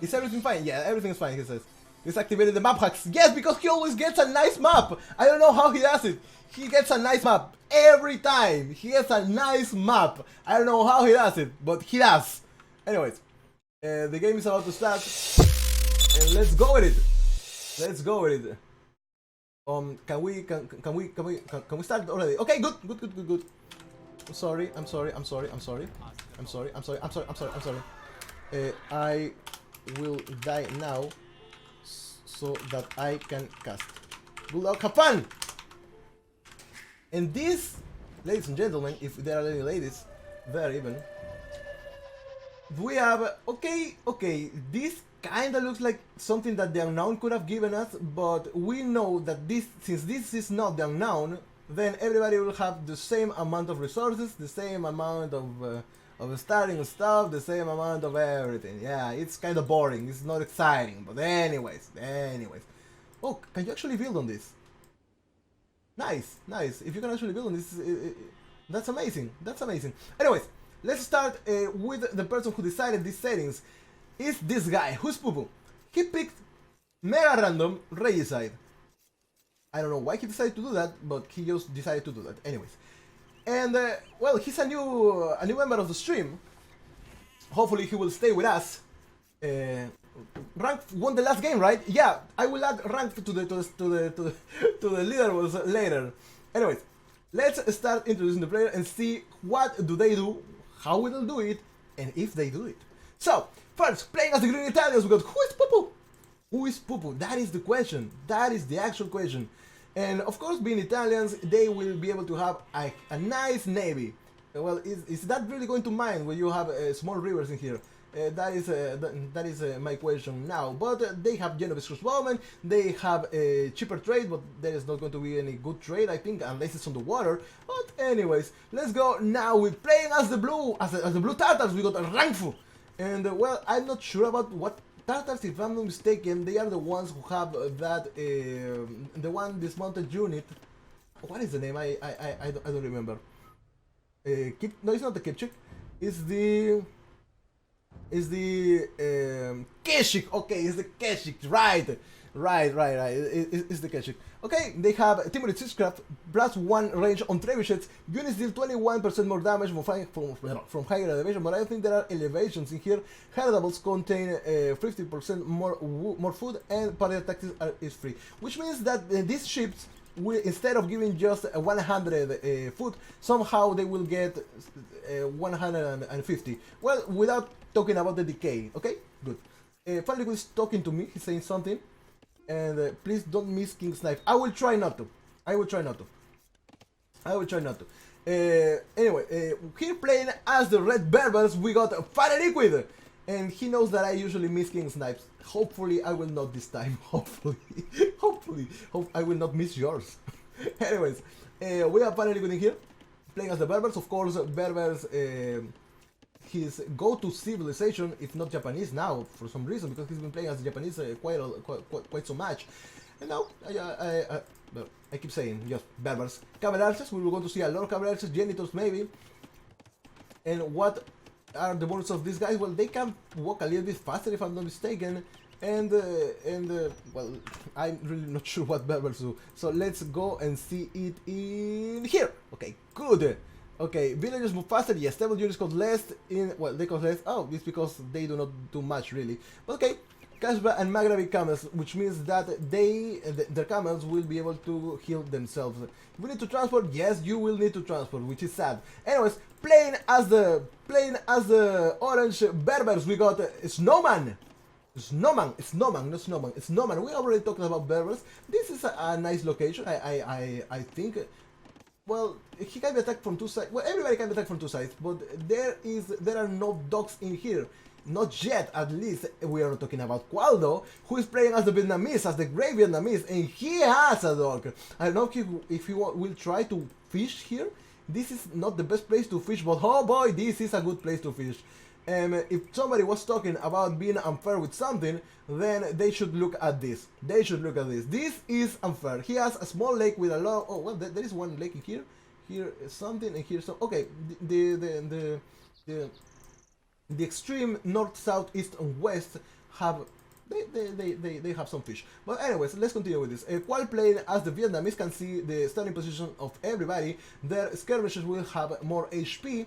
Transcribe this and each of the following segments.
Is everything fine? Yeah, everything's fine, he says. He's activated the map hacks. Yes, because he always gets a nice map. I don't know how he does it. He gets a nice map every time. He gets a nice map. I don't know how he does it, but he does. Anyways, the game is about to start. And let's go with it. Let's go with it. Can we start already? Okay, good. I'm sorry. I will die now so that I can cast. Good luck, have fun! And this, ladies and gentlemen, if there are any ladies there even, we have, okay, this kinda looks like something that the unknown could have given us, but we know that this, since this is not the unknown, then everybody will have the same amount of resources, the same amount of starting stuff, the same amount of everything. Yeah, it's kind of boring, it's not exciting, but anyways. Oh, can you actually build on this? Nice. If you can actually build on this, that's amazing. Anyways, let's start with the person who decided these settings. Is this guy, who's Poo-Poo? He picked MegaRandom Regicide. I don't know why he decided to do that, but he just decided to do that. Anyways. And, well, he's a new member of the stream. Hopefully he will stay with us. Rank won the last game, right? Yeah, I will add rank to the leaderboards later. Anyways, let's start introducing the player and see what do they do, how will they do it, and if they do it. So, first, playing as the Green Italians, we got who is Poo-Poo? Who is Poo-Poo? That is the question. That is the actual question. And of course, being Italians, they will be able to have a nice navy. Well, is that really going to mind when you have small rivers in here? That is my question now. But they have Genovese crossbowmen, they have a cheaper trade, but there is not going to be any good trade, I think, unless it's on the water. But anyways, let's go now with playing as the blue, as the blue Tartars. We got Rangfu. And well, I'm not sure about what Tartars, if I'm not mistaken, they are the ones who have that, the one dismounted unit. What is the name? I don't remember. No, it's not the Kipchak. It's the Keshik. Okay, it's the Keshik. Right. It's the Keshik. Okay, they have Timurid Sixcraft, +1 range on trebuchets. Units deal 21% more damage from higher elevation, but I think there are elevations in here. Herdables contain 50% more food, and party tactics is free. Which means that these ships will, instead of giving just 100 food, somehow they will get 150. Well, without talking about the decay. Okay, good. Finally, he's talking to me. He's saying something. And please don't miss King Snipes. I will try not to. Anyway, here playing as the Red Berbers, we got Fire Liquid. And he knows that I usually miss King Snipes. Hopefully, I will not this time. Hopefully, I will not miss yours. Anyways, we have Fire Liquid in here. Playing as the Berbers. Of course, Berbers, his go-to civilization, if not Japanese now, for some reason, because he's been playing as Japanese quite so much. And now, I keep saying, just Berbers. Cavalarians, we were going to see a lot of Cavalarians, Genitors maybe. And what are the bonus of these guys? Well, they can walk a little bit faster if I'm not mistaken. And well, I'm really not sure what Berbers do. So let's go and see it in here. Okay, good. Okay, villagers move faster, yes, stable units cost less well, they cost less, oh, it's because they do not do much, really. But okay, Kashba and Maghrabi camels, which means that their camels will be able to heal themselves. We need to transport, yes, you will need to transport, which is sad. Anyways, playing as the orange Berbers, we got Snowman. Snowman. We already talked about Berbers. This is a nice location, I think. Well, he can be attacked from two sides. Well, everybody can be attacked from two sides, but there are no dogs in here. Not yet, at least. We are talking about Qualdo, who is playing as the Vietnamese, as the great Vietnamese, and he has a dog. I don't know if he will try to fish here. This is not the best place to fish, but oh boy, this is a good place to fish. If somebody was talking about being unfair with something, then they should look at this. This is unfair. He has a small lake with a lot. Oh well, there is one lake in here. Here is something, and here some. Okay, the extreme north, south, east, and west have they have some fish. But anyways, let's continue with this. While playing as the Vietnamese can see the starting position of everybody, their skirmishers will have more HP,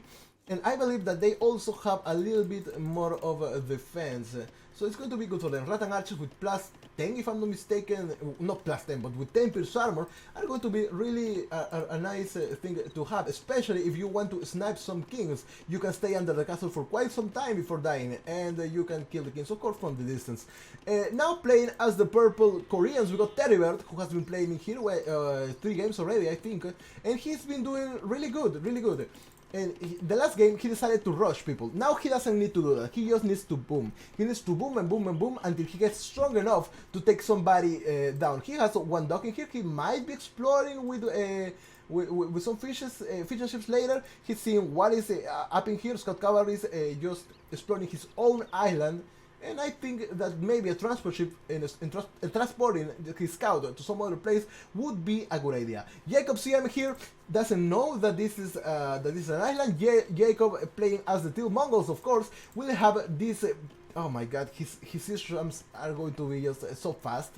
and I believe that they also have a little bit more of a defense. So it's going to be good for them. Rattan archers with plus 10, if I'm not mistaken, not plus 10, but with 10 pierce armor, are going to be really a nice thing to have, especially if you want to snipe some kings. You can stay under the castle for quite some time before dying, and you can kill the kings, of course, from the distance. Now playing as the purple Koreans, we got Terrybird, who has been playing here 3 games already, I think, and he's been doing really good, really good. And the last game, he decided to rush people. Now he doesn't need to do that. He just needs to boom. He needs to boom and boom and boom until he gets strong enough to take somebody down. He has one dock in here. He might be exploring with some fishing ships later. He's seeing what is up in here. Scout Cavalry is just exploring his own island. And I think that maybe a transport ship and transporting his scout to some other place would be a good idea. Jacob CM here doesn't know that this is an island. Jacob, playing as the Teal Mongols, of course, will have this. Oh my God, his systems are going to be just so fast.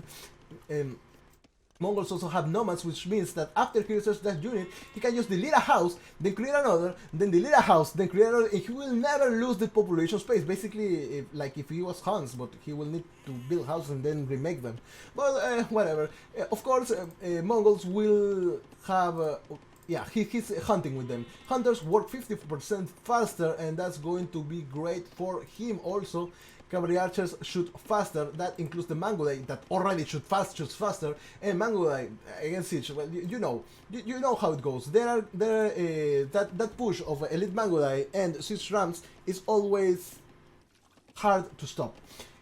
Mongols also have nomads, which means that after he researches that unit, he can just delete a house, then create another, then delete a house, then create another, and he will never lose the population space. Basically, like if he was Hans, but he will need to build houses and then remake them. But whatever. Of course, Mongols will have. Yeah, he's hunting with them. Hunters work 50% faster, and that's going to be great for him also. Cavalry archers shoot faster. That includes the Mangudai that already shoots faster, and Mangudai against siege. Well, you know how it goes. That push of elite Mangudai and siege rams is always hard to stop.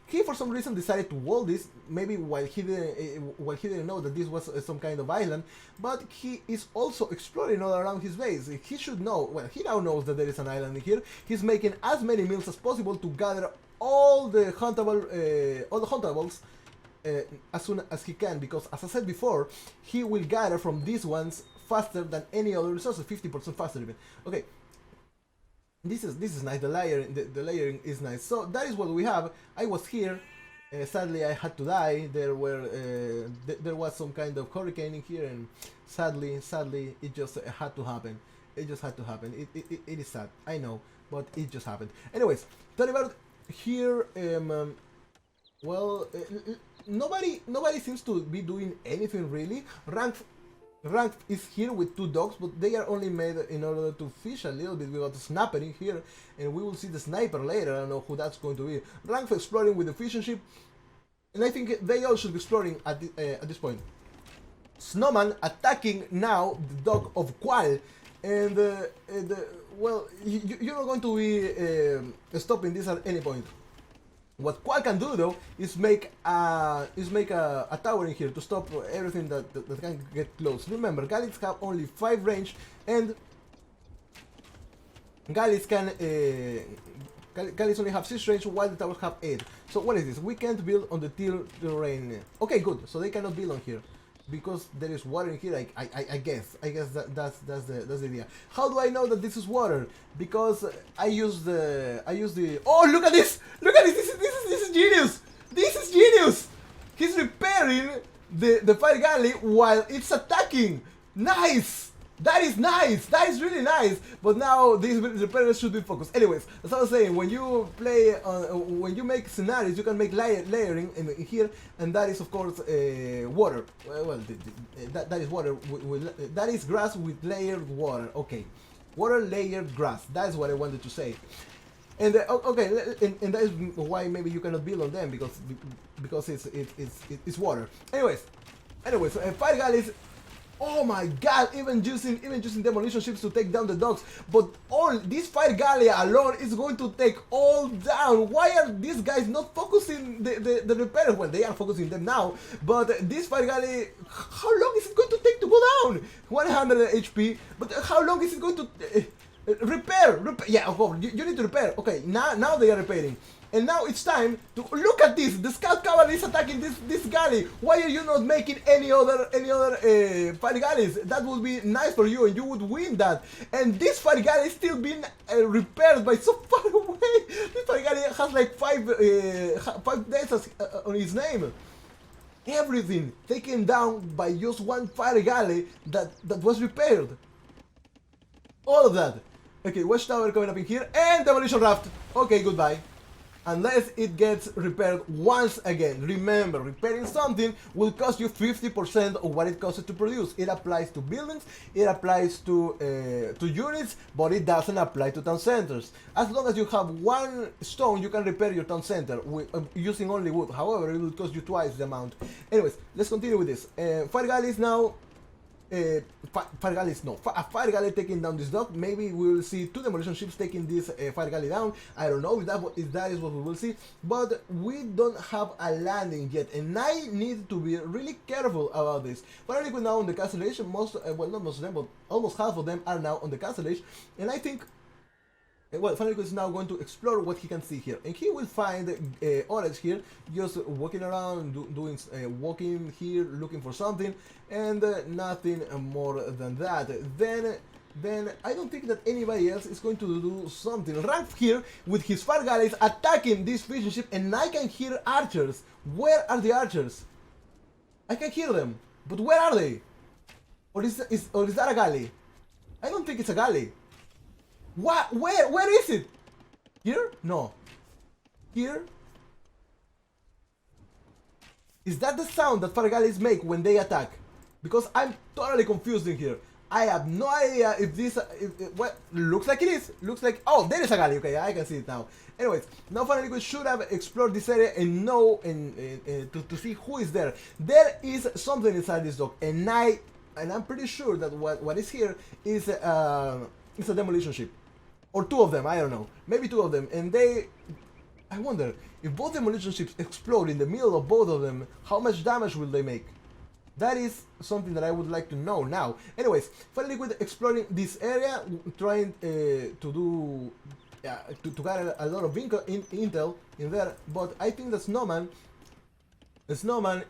He, for some reason, decided to wall this, maybe while he didn't know that this was some kind of island, but he is also exploring all around his base. He should know, well, he now knows that there is an island here. He's making as many meals as possible to gather all the huntables as soon as he can, because as I said before, he will gather from these ones faster than any other resources, 50% faster even. Okay. This is nice. The layering is nice. So that is what we have. I was here. Sadly, I had to die. There was some kind of hurricane in here, and sadly, it just had to happen. It just had to happen. It is sad. I know, but it just happened. Anyways, talking about here. Well, nobody seems to be doing anything really. Rank is here with 2 dogs, but they are only made in order to fish a little bit. We got the snapper in here, and we will see the sniper later. I don't know who that's going to be. Rank exploring with the fishing ship, and I think they all should be exploring at this point. Snowman attacking now the dog of Qual, and well, you're not going to be stopping this at any point. What Qual can do though is make a tower in here to stop everything that can get close. Remember, Gallids have only 5 range, and Gallids only have 6 range while the towers have 8. So what is this? We can't build on the Teal terrain. Okay, good. So they cannot build on here because there is water in here. I guess that's the idea. How do I know that this is water? Because I use the. Oh, look at this! Look at this! This is genius! This is genius! He's repairing the fire galley while it's attacking. Nice! That is nice! That is really nice! But now these repairers should be focused. Anyways, as I was saying, when you play, when you make scenarios, you can make layering in here, and that is of course water. Well, that is water. That is grass with layered water. Okay, water layered grass. That's what I wanted to say. And okay, and that is why maybe you cannot build on them because it's water. Anyways, fire galleys. Oh my God! Even using demolition ships to take down the dogs, but all this fire galley alone is going to take all down. Why are these guys not focusing the repairers? Well, they are focusing them now, but this fire galley, how long is it going to take to go down? 100 HP, but how long is it going to repair? Yeah, of course, you need to repair. Okay, now they are repairing. And now it's time to look at this. The scout cavalry is attacking this galley. Why are you not making any other fire galleys? That would be nice for you, and you would win that. And this fire galley is still being repaired by so far away. This fire galley has like five days on his name. Everything taken down by just one fire galley that was repaired. All of that. Okay, watchtower coming up in here, and demolition raft. Okay, goodbye. Unless it gets repaired once again. Remember, repairing something will cost you 50% of what it costs to produce. It applies to buildings, it applies to units, but it doesn't apply to town centers. As long as you have one stone, you can repair your town center using only wood. However, it will cost you twice the amount. Anyways, let's continue with this. Fire galley is now... a fire galley taking down this dock. Maybe we will see 2 demolition ships taking this fire galley down. I don't know if that is what we will see, but we don't have a landing yet, and I need to be really careful about this. Fire liquid now on the castle age. Well, not most of them, but almost half of them are now on the castle age, and I think. Well, Fanatic is now going to explore what he can see here, and he will find Orange here, just walking around, walking here, looking for something, and nothing more than that. Then I don't think that anybody else is going to do something. Rank here with his fire galleys attacking this fishing ship, and I can hear archers. Where are the archers? I can hear them, but where are they? Or is that a galley? I don't think it's a galley. What? Where is it? Here? No. Here? Is that the sound that fire galleys make when they attack? Because I'm totally confused in here. I have no idea if this... what? Looks like it is. Looks like... Oh, there is a galley. Okay, I can see it now. Anyways, now Fire we should have explored this area and know to see who is there. There is something inside this dock, and I'm pretty sure that what is here is a demolition ship. Or 2 of them, I don't know. Maybe 2 of them. And I wonder, if both demolition ships explode in the middle of both of them, how much damage will they make? That is something that I would like to know now. Anyways, Fire Liquid exploring this area, trying to gather a lot of intel in there. But I think that Snowman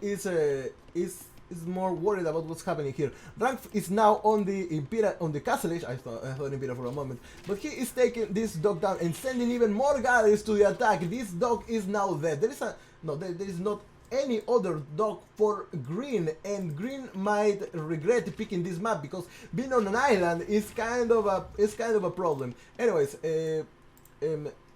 is more worried about what's happening here. Rank is now on the castle age. I thought Imperial for a moment, but he is taking this dog down and sending even more galleys to the attack. This dog is now dead. There is not any other dog for Green, and Green might regret picking this map because being on an island is kind of a problem. Anyways,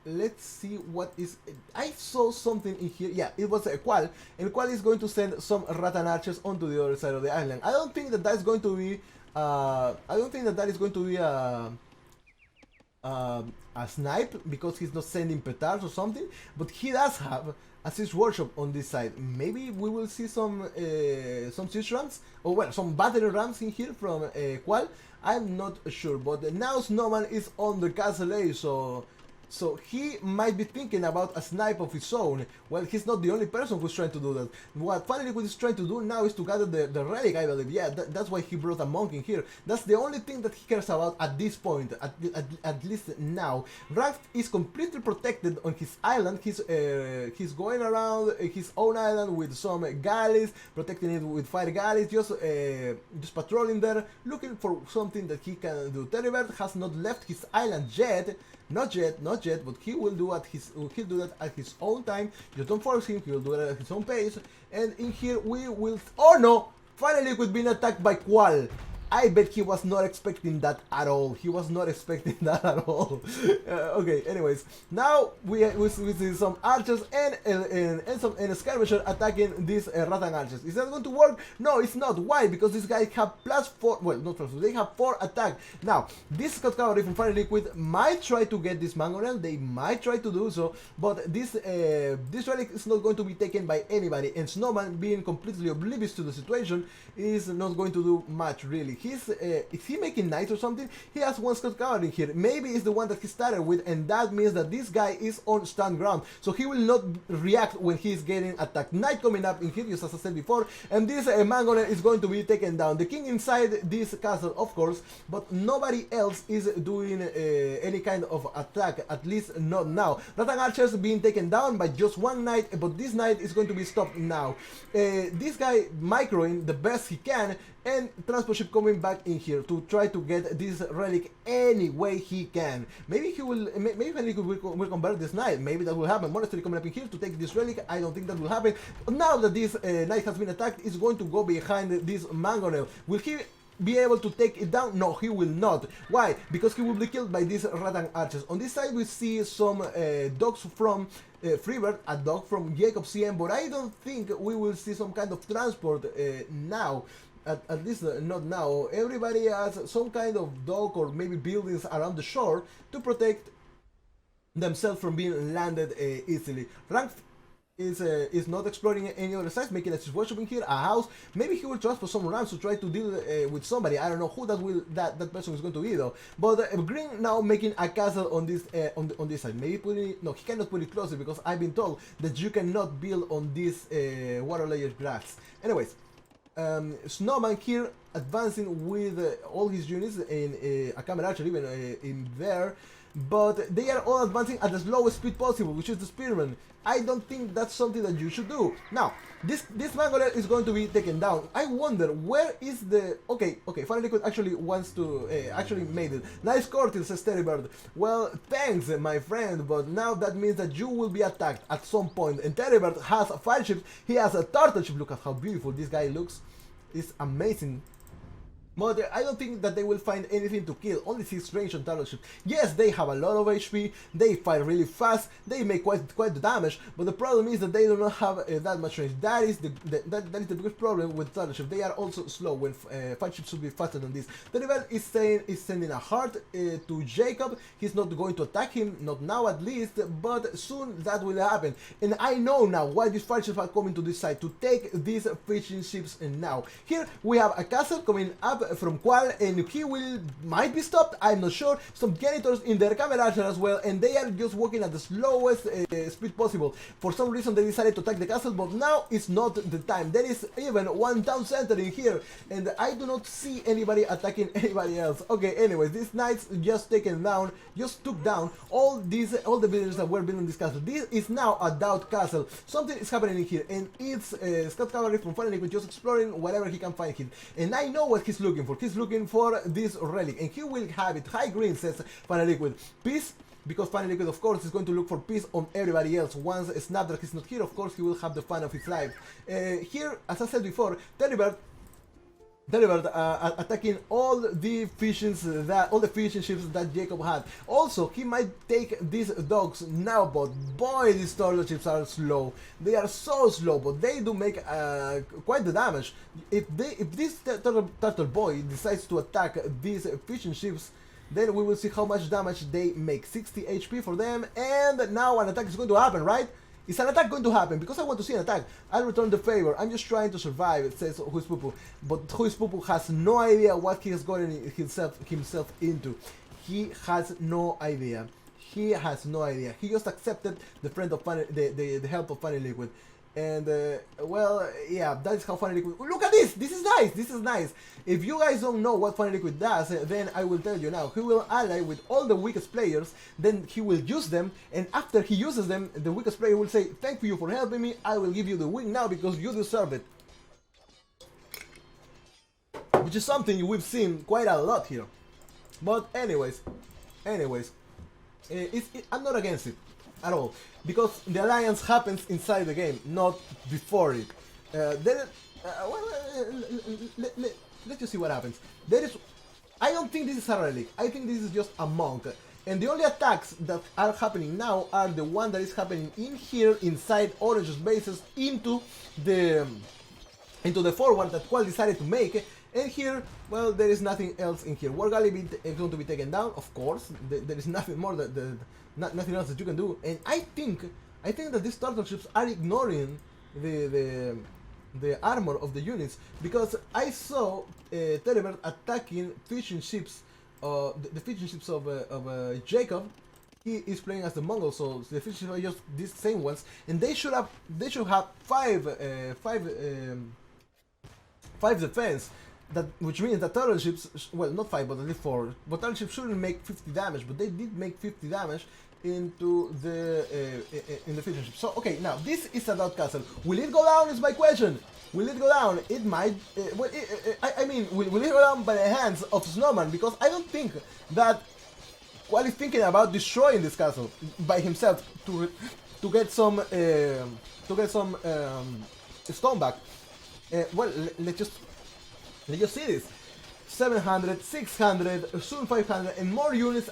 let's see what is... I saw something in here. Yeah, it was a Qual, and Qual is going to send some Rattan archers onto the other side of the island. I don't think that is going to be a snipe, because he's not sending petards or something, but he does have a siege workshop on this side. Maybe we will see some siege rams, or well, some battery rams in here from Qual. I'm not sure, but now Snowman is on the castle age, so he might be thinking about a snipe of his own. Well, he's not the only person who's trying to do that. What Fire Liquid is trying to do now is to gather the relic, I believe. Yeah, that's why he brought a monk in here. That's the only thing that he cares about at this point, at least now. Raft is completely protected on his island. He's going around his own island with some galleys, protecting it with fire galleys, just patrolling there, looking for something that he can do. Terrybird has not left his island yet. Not yet, but he will do that at his own time. Just don't force him, he will do it at his own pace. And in here we will... Oh no! Finally we've been attacked by Qual. I bet he was not expecting that at all. He was not expecting that at all. Okay, anyways. Now we see some archers and a skirmisher attacking these Rattan archers. Is that going to work? No, it's not. Why? Because these guys have +4... Well, not +4. They have 4 attack. Now, this Scout Cavalry from Fire Liquid might try to get this mangonel. They might try to do so. But this relic is not going to be taken by anybody. And Snowman, being completely oblivious to the situation, is not going to do much, really. is he making knights or something? He has one scout cavalry in here. Maybe it's the one that he started with, and that means that this guy is on stand ground, so he will not react when he's getting attacked. Knight coming up in here, just as I said before, and this mangoner is going to be taken down. The king inside this castle, of course, but nobody else is doing any kind of attack, at least not now. Rattan archers being taken down by just one knight, but this knight is going to be stopped now. This guy microing the best he can, and transport ship coming back in here to try to get this relic any way he can. Maybe he will, maybe he will convert this knight. Maybe that will happen. Monastery coming up in here to take this relic. I don't think that will happen. Now that this knight has been attacked, it's going to go behind this mangonel. Will he be able to take it down? No, he will not. Why? Because he will be killed by these rattan archers. On this side we see some dogs from Freebird, a dog from Jacob CM, but I don't think we will see some kind of transport now. At least not now. Everybody has some kind of dog or maybe buildings around the shore to protect themselves from being landed easily. Rank is not exploring any other sites, making a workshop in here, a house. Maybe he will transfer some rams to try to deal with somebody. I don't know who that person is going to be though. But Green now making a castle on this on this side. Maybe putting it, no, he cannot put it closer because I've been told that you cannot build on this water layer grass. Anyways. Snowman here advancing with all his units in a camera archer even in there, but they are all advancing at the slowest speed possible, which is the spearman. I don't think that's something that you should do. Now, this Mangoler is going to be taken down. I wonder where is the... Okay, Fire Liquid actually wants to... actually made it. Nice Cortil, says Terrybird. Well, thanks, my friend, but now that means that you will be attacked at some point. And Terrybird has fire ships. He has a turtle ship. Look at how beautiful this guy looks. It's amazing. But I don't think that they will find anything to kill, only 6 range on turtle ships. Yes, they have a lot of HP, they fight really fast, they make quite the damage, but the problem is that they do not have that much range. That is the biggest problem with turtle ships. They are also slow when fight ships should be faster than this. The rival is sending a heart to Jacob. He's not going to attack him, not now at least, but soon that will happen. And I know now why these fight ships are coming to this side, to take these fishing ships now. Here we have a castle coming up from Qual, and he might be stopped, I'm not sure. Some janitors in their camera archer as well, and they are just walking at the slowest speed possible. For some reason they decided to attack the castle, but now is not the time. There is even one town center in here, and I do not see anybody attacking anybody else. Okay, anyways, these knights just took down all the villagers that were building this castle. This is now a doubt castle. Something is happening in here, and it's Scout Cavalry from Fire Liquid just exploring whatever he can find here. And I know what he's looking for. He's looking for this relic, and he will have it. High green, says Fire Liquid. Peace, because Fire Liquid, of course, is going to look for peace on everybody else. Once Snapdragon is not here, of course, he will have the fun of his life. Here, as I said before, Terrybird attacking all the fishing ships that Jacob had. Also, he might take these dogs now, but boy, these turtle ships are slow. They are so slow, but they do make quite the damage. If this turtle boy decides to attack these fishing ships, then we will see how much damage they make. 60 HP for them, and now an attack is going to happen, right? Is an attack going to happen? Because I want to see an attack. I'll return the favor. I'm just trying to survive, it says Huispupu. But Huispupu has no idea what he has gotten himself into. He has no idea. He has no idea. He just accepted the friend of the help of Funny Liquid. And well, yeah, that is how Funny Liquid. Look at this! This is nice! This is nice! If you guys don't know what Funny Liquid does, then I will tell you now. He will ally with all the weakest players, then he will use them, and after he uses them, the weakest player will say, "Thank you for helping me, I will give you the win now because you deserve it." Which is something we've seen quite a lot here. But anyways, I'm not against it at all, because the alliance happens inside the game, not before it. Let's just see what happens. I don't think this is a relic. I think this is just a monk. And the only attacks that are happening now are the one that is happening in here, inside Orange's bases, into the forward that Qual decided to make. And here, well, there is nothing else in here. War Galley is going to be taken down, of course. There is nothing more nothing else that you can do. And I think that these turtle ships are ignoring the the armor of the units, because I saw Telebert attacking fishing ships, the fishing ships of Jacob. He is playing as the Mongol, so the fishing ships are just these same ones, and they should have five defense. That, which means that turtle ships, well, not 5 but at least 4, but turtle ships shouldn't make 50 damage, but they did make 50 damage into the in the fishing ship. So okay, now this is a dot castle. Will it go down? Is my question. Will it go down? It might. Well, I mean, will it go down by the hands of Snowman? Because I don't think that Qual is thinking about destroying this castle by himself to get some stone back. Well, let's just see this. 700, 600, soon 500, and more units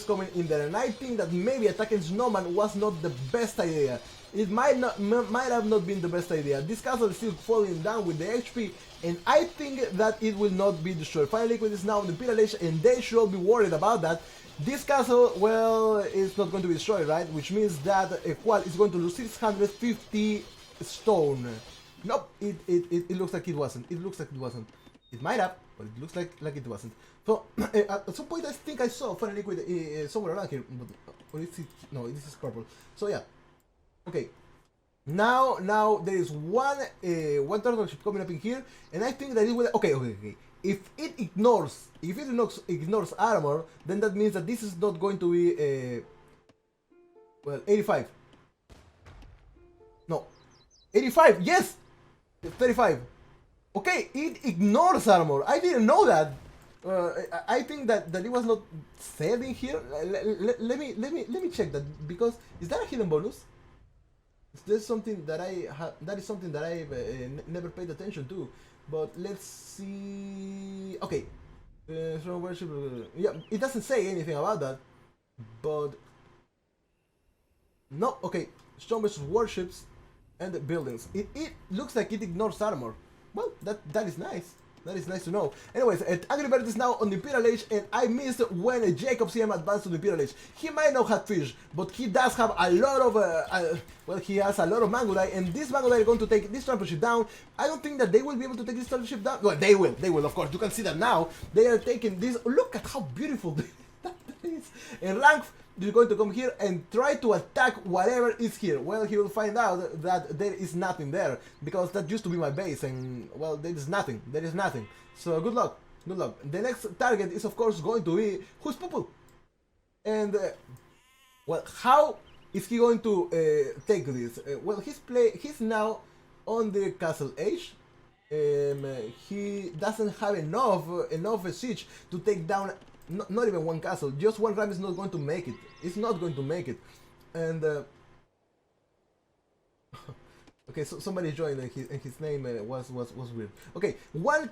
coming in there. And I think that maybe attacking Snowman was not the best idea. It might have not been the best idea. This castle is still falling down with the HP, and I think that it will not be destroyed. Fire Liquid is now in the Imperial Age, and they should all be worried about that. This castle, well, is not going to be destroyed, right? Which means that Qual is going to lose 650 stone. Nope, it looks like it wasn't. It looks like it wasn't. It might have, but it looks like it wasn't. So at some point I think I saw Fire Liquid somewhere around here, but or is it? No, this is purple. So yeah, okay. Now there is one turtle ship coming up in here, and I think that it will. Okay. If it ignores armor, then that means that this is not going to be well, 85. No, 85. Yes, 35. Okay, it ignores armor. I didn't know that. I think that it was not said in here. Let me check that, because is that a hidden bonus? Is there something that I have? That is something that I've never paid attention to. But let's see. Okay, worship. Yeah, it doesn't say anything about that. But no. Okay, Storm versus warships and the buildings. It looks like it ignores armor. Well, that is nice. That is nice to know. Anyways, Angry Bird is now on the Imperial Age, and I missed when Jacob CM advanced to the Imperial Age. He might not have fish, but he does have a lot of, well, he has a lot of Mangudai, and this Mangudai are going to take this transport down. I don't think that they will be able to take this transport down. Well, they will, of course. You can see that now. They are taking this. Look at how beautiful that is. And Rank is going to come here and try to attack whatever is here. Well, he will find out that there is nothing there, because that used to be my base, and well, there is nothing. So good luck. The next target is of course going to be who's Pupul, and well, how is he going to take this? Well, he's now on the castle age. He doesn't have enough siege to take down. Not even one castle. Just one ram is not going to make it. It's not going to make it. And okay, so somebody joined, and his name was weird. Okay, one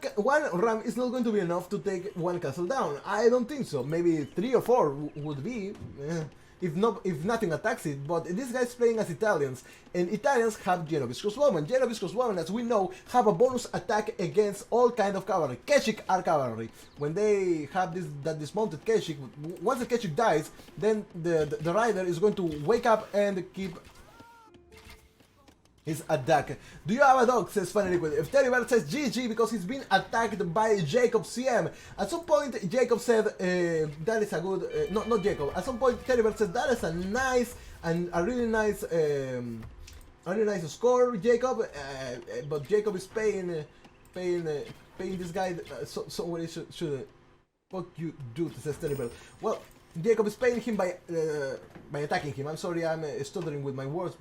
ram is not going to be enough to take one castle down. I don't think so. Maybe 3 or 4 would be. If nothing attacks it. But this guy's playing as Italians, and Italians have Genovese crossbowmen. Genovese crossbowmen, as we know, have a bonus attack against all kind of cavalry. Keshik are cavalry. When they have that dismounted Keshik, once the Keshik dies, then the rider is going to wake up and keep his attack. Do you have a dog? Says Funny Liquid. If Terryberg says GG because he's been attacked by Jacob CM. At some point Jacob said that is a good not Jacob. At some point Terryberg said that is a nice and a really nice score, Jacob. But Jacob is paying this guy. So what he should what you do, says Terryberg. Well, Jacob is paying him by attacking him. I'm sorry, I'm stuttering with my words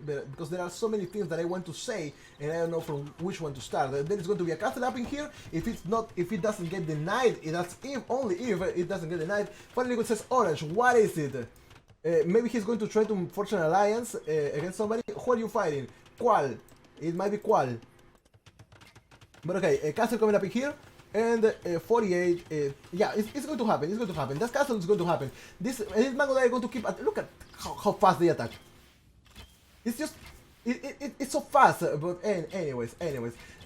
because there are so many things that I want to say and I don't know from which one to start. There is going to be a castle up in here. If it doesn't get denied, that's only if it doesn't get denied. Finally, it says orange. What is it? Maybe he's going to try to forge an alliance against somebody. Who are you fighting? Qual? It might be Qual. But okay, a castle coming up in here. And 48, yeah, it's going to happen. It's going to happen. That castle is going to happen. This Mango are going to keep. Look at how fast they attack. It's just, it's so fast. But anyways,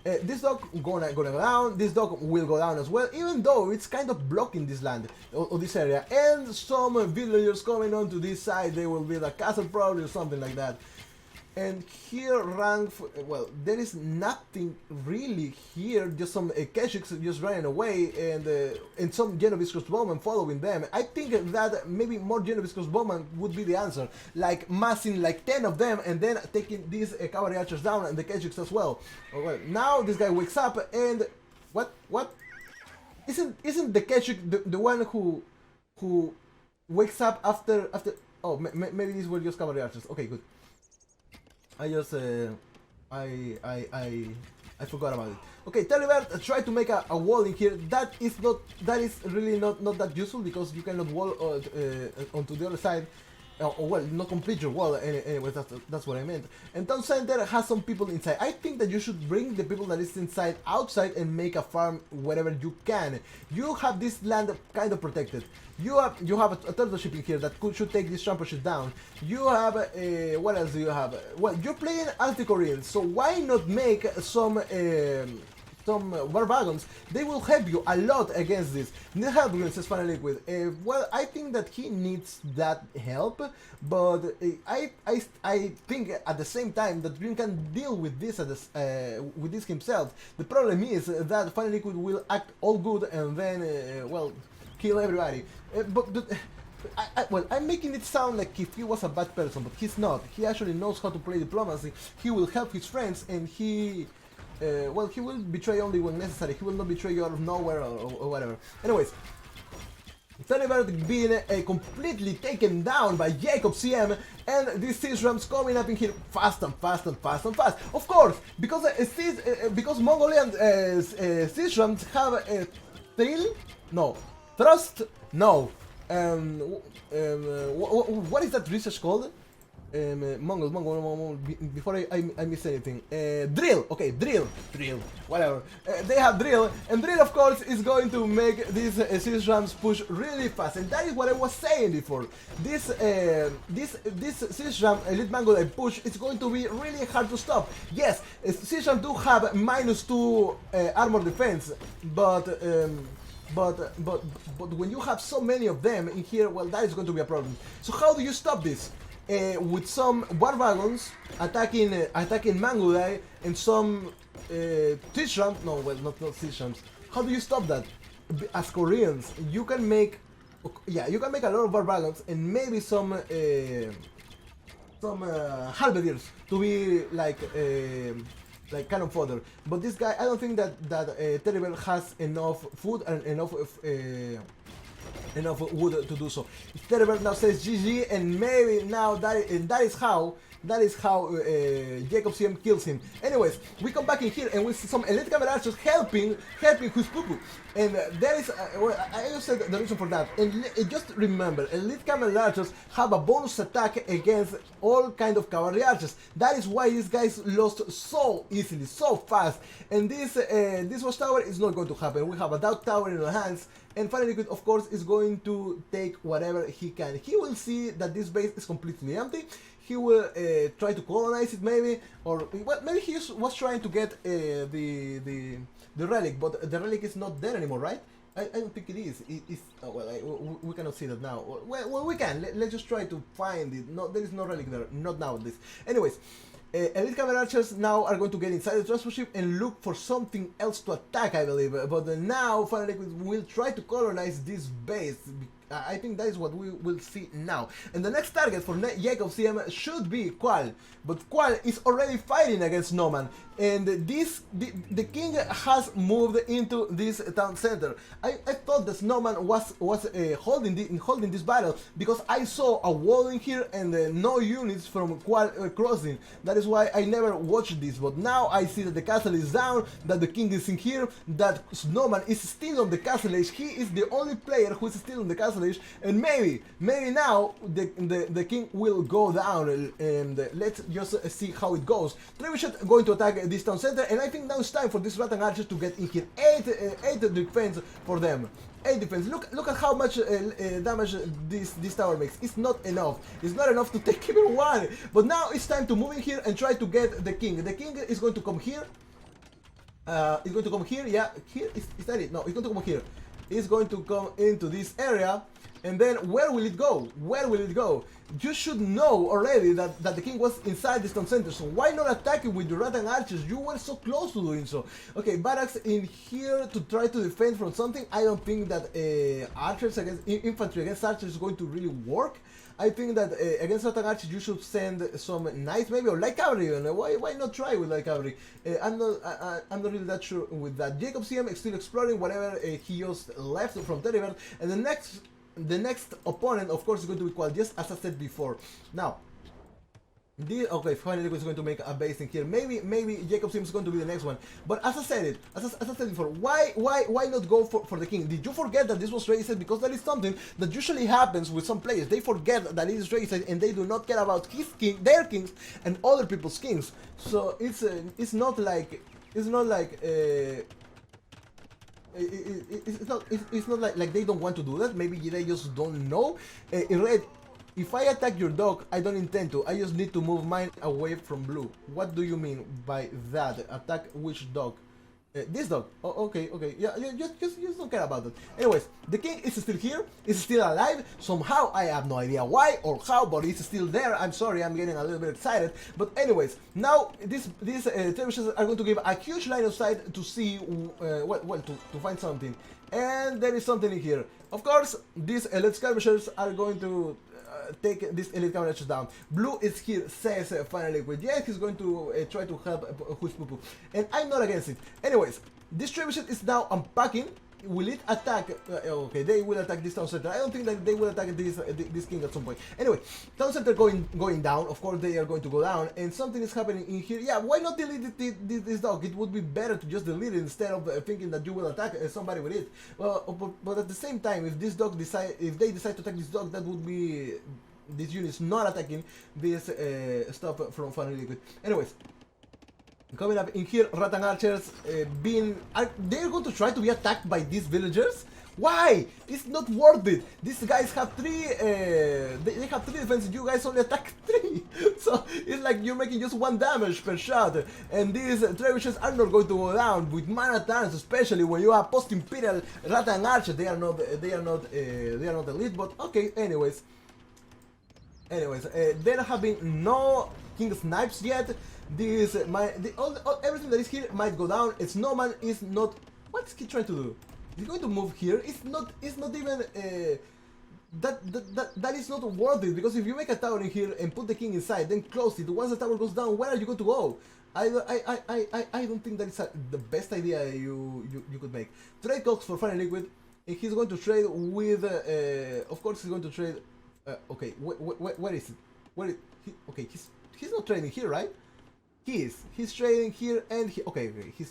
this dog gonna go down. This dog will go down as well. Even though it's kind of blocking this land or this area, and some villagers coming onto this side, they will build a castle probably or something like that. And here rank, well, there is nothing really here, just some Keshiks just running away and some Genoviscous Bowman following them. I think that maybe more Genoviscous Bowman would be the answer, like massing like 10 of them and then taking these Cavalry Archers down and the Keshiks as well. Oh, well, now this guy wakes up and what? Isn't the Keshik the one who wakes up after oh maybe these were just Cavalry Archers. Okay, good. I just I forgot about it. Okay, Telebert tried to make a wall in here. That is really not that useful because you cannot wall onto the other side. Or well, not complete your wall. Anyway, that's what I meant. And Town Center has some people inside. I think that you should bring the people that is inside outside and make a farm wherever you can. You have this land kind of protected. You have a turtle ship in here that should take this trample ship down. You have what else do you have? Well, you're playing as the Koreans, so why not make some war wagons? They will help you a lot against this. Need help, says Final Liquid. Well, I think that he needs that help, but I think at the same time that Green can deal with this with this himself. The problem is that Final Liquid will act all good and then well, kill everybody. Well, I'm making it sound like if he was a bad person, but he's not. He actually knows how to play diplomacy. He will help his friends, and he well, he will betray only when necessary. He will not betray you out of nowhere or whatever. Anyways, Telebert being completely taken down by Jacob CM, and these siege rams coming up in here fast and fast and fast and fast. Of course, because Mongolian siege rams have a thrill? No. Thrust? No. What is that research called? Mongol, before I miss anything. Drill, okay, drill, whatever. They have drill, and drill, of course, is going to make these siege rams push really fast, and that is what I was saying before. This siege ram elite Mongol push is going to be really hard to stop. Yes, siege ram do have -2 armor defense, but when you have so many of them in here, well, that is going to be a problem. So how do you stop this? With some war wagons attacking Mangudai and some siege rams. No, well, not siege rams. How do you stop that? As Koreans, you can make a lot of war wagons and maybe some halberdiers to be like cannon fodder. But this guy, I don't think that Telebert has enough food and enough wood to do so. Telebert now says GG, and maybe now that is how Jacob CM kills him. Anyways, we come back in here and we see some elite camera archers helping his poo-poo. And there is, well, I just said the reason for that. And just remember, elite camera archers have a bonus attack against all kind of cavalry archers. That is why these guys lost so easily, so fast. And this watchtower is not going to happen. We have a doubt tower in our hands. And Final Liquid, of course, is going to take whatever he can. He will see that this base is completely empty. He will try to colonize it, maybe, or well, maybe he was trying to get the relic, but the relic is not there anymore, right? I don't think it is. Oh, well, we cannot see that now. Well, we can. Let's just try to find it. No, there is no relic there. Not now, at least. Anyways. Elite Cavalry Archers now are going to get inside the transport ship and look for something else to attack, I believe. But now Final Liquid will try to colonize this base. I think that is what we will see now. And the next target for Jacob CM should be Qual. But Qual is already fighting against Noman. And the king has moved into this town center. I thought that Snowman was holding this battle because I saw a wall in here and no units from Qual crossing. That is why I never watched this. But now I see that the castle is down, that the king is in here, that Snowman is still on the castle edge. He is the only player who is still on the castle edge, and maybe now the king will go down. And let's just see how it goes. Trebuchet going to attack this town center, and I think now it's time for these Rattan archers to get in here. 8 defense for them. 8 defense. Look at how much damage this tower makes. It's not enough. It's not enough to take even one. But now it's time to move in here and try to get the king. The king is going to come here. He's going to come here. Yeah, here is that it? No, he's going to come here. He's going to come into this area. And then where will it go? Where will it go? You should know already that the king was inside this town center, so why not attack it with your Rattan archers? You were so close to doing so. Okay, barracks in here to try to defend from something. I don't think that archers against infantry against archers is going to really work. I think that against Rattan archers you should send some knights maybe, or light cavalry even. Why not try with light cavalry? I'm not really that sure with that. Jacob CM still exploring whatever he just left from Terryvert, and the next opponent, of course, is going to be Qual, just as I said before. Now, okay, finally is going to make a base in here. Maybe Jacob Sim is going to be the next one. But as I said before, why not go for the king? Did you forget that this was Regicide? Because that is something that usually happens with some players. They forget that it is Regicide and they do not care about their kings, and other people's kings. So it's not like it's not like they don't want to do that. Maybe they just don't know. In red, if I attack your dog, I don't intend to. I just need to move mine away from blue. What do you mean by that? Attack which dog? This dog. Oh, okay. Yeah, you just don't care about that. Anyways, the king is still here. Is still alive. Somehow, I have no idea why or how, but he's still there. I'm sorry, I'm getting a little bit excited. But anyways, now these televisions are going to give a huge line of sight to see, to find something. And there is something in here. Of course, these elite skirmishers are going to take this elite cavalry down. Blue is here, says finally with yes, he's going to try to help Who's Poo, and I'm not against it. Anyways, this trebuchet is now unpacking. Will it attack? Okay, they will attack this town center. I don't think that they will attack this king at some point. Anyway, town center going down. Of course, they are going to go down, and something is happening in here. Yeah, why not delete this dog? It would be better to just delete it instead of thinking that you will attack somebody with it. But at the same time, if they decide to attack this dog, that would be this unit not attacking this stuff from Funny Liquid. Anyways. Coming up in here, Rattan archers they're going to try to be attacked by these villagers. Why? It's not worth it. These guys have three. They have 3 defenses. You guys only attack 3. So it's like you're making just 1 damage per shot. And these trebuchets are not going to go down with mana turns, especially when you have post-imperial Rattan archers. They are not elite. But okay. Anyways, there have been no King Snipes yet. Everything that is here might go down. Snowman is not. What is he trying to do? He's going to move here. It's not even. That is not worth it, because if you make a tower in here and put the king inside, then close it. Once the tower goes down, where are you going to go? I don't think that is the best idea you could make. Trade costs for Fire Liquid. And he's going to trade with. Of course, he's going to trade. Okay, where is it? Okay, he's not trading here, right? He's trading here, and he's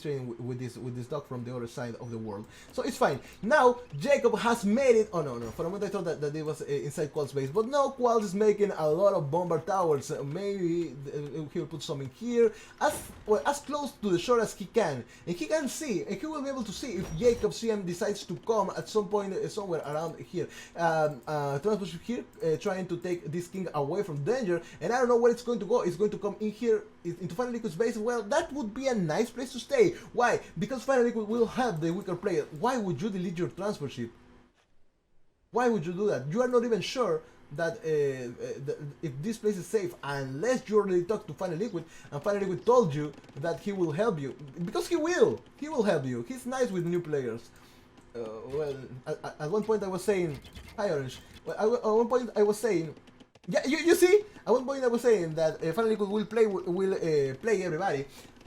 trading with this dog from the other side of the world, so it's fine. Now Jacob has made it. Oh no, for a moment I thought that it was inside Qual's base, but no, Qual is making a lot of bombard towers. Maybe he'll put some in here, as close to the shore as he can, and he can see, and he will be able to see if Jacob CM decides to come at some point somewhere around here. Transport here, trying to take this king away from danger, and I don't know where it's going to go. It's going to come in here into Final Liquid's base. Well, that would be a nice place to stay. Why? Because Final Liquid will help the weaker player. Why would you delete your transport ship? Why would you do that? You are not even sure that if this place is safe, unless you already talked to Final Liquid, and Final Liquid told you that he will help you. Because he will help you. He's nice with new players. Well, at one point I was saying, hi Orange. Well, at one point I was saying, yeah, you see, at one point I was saying that Final Liquid will play everybody,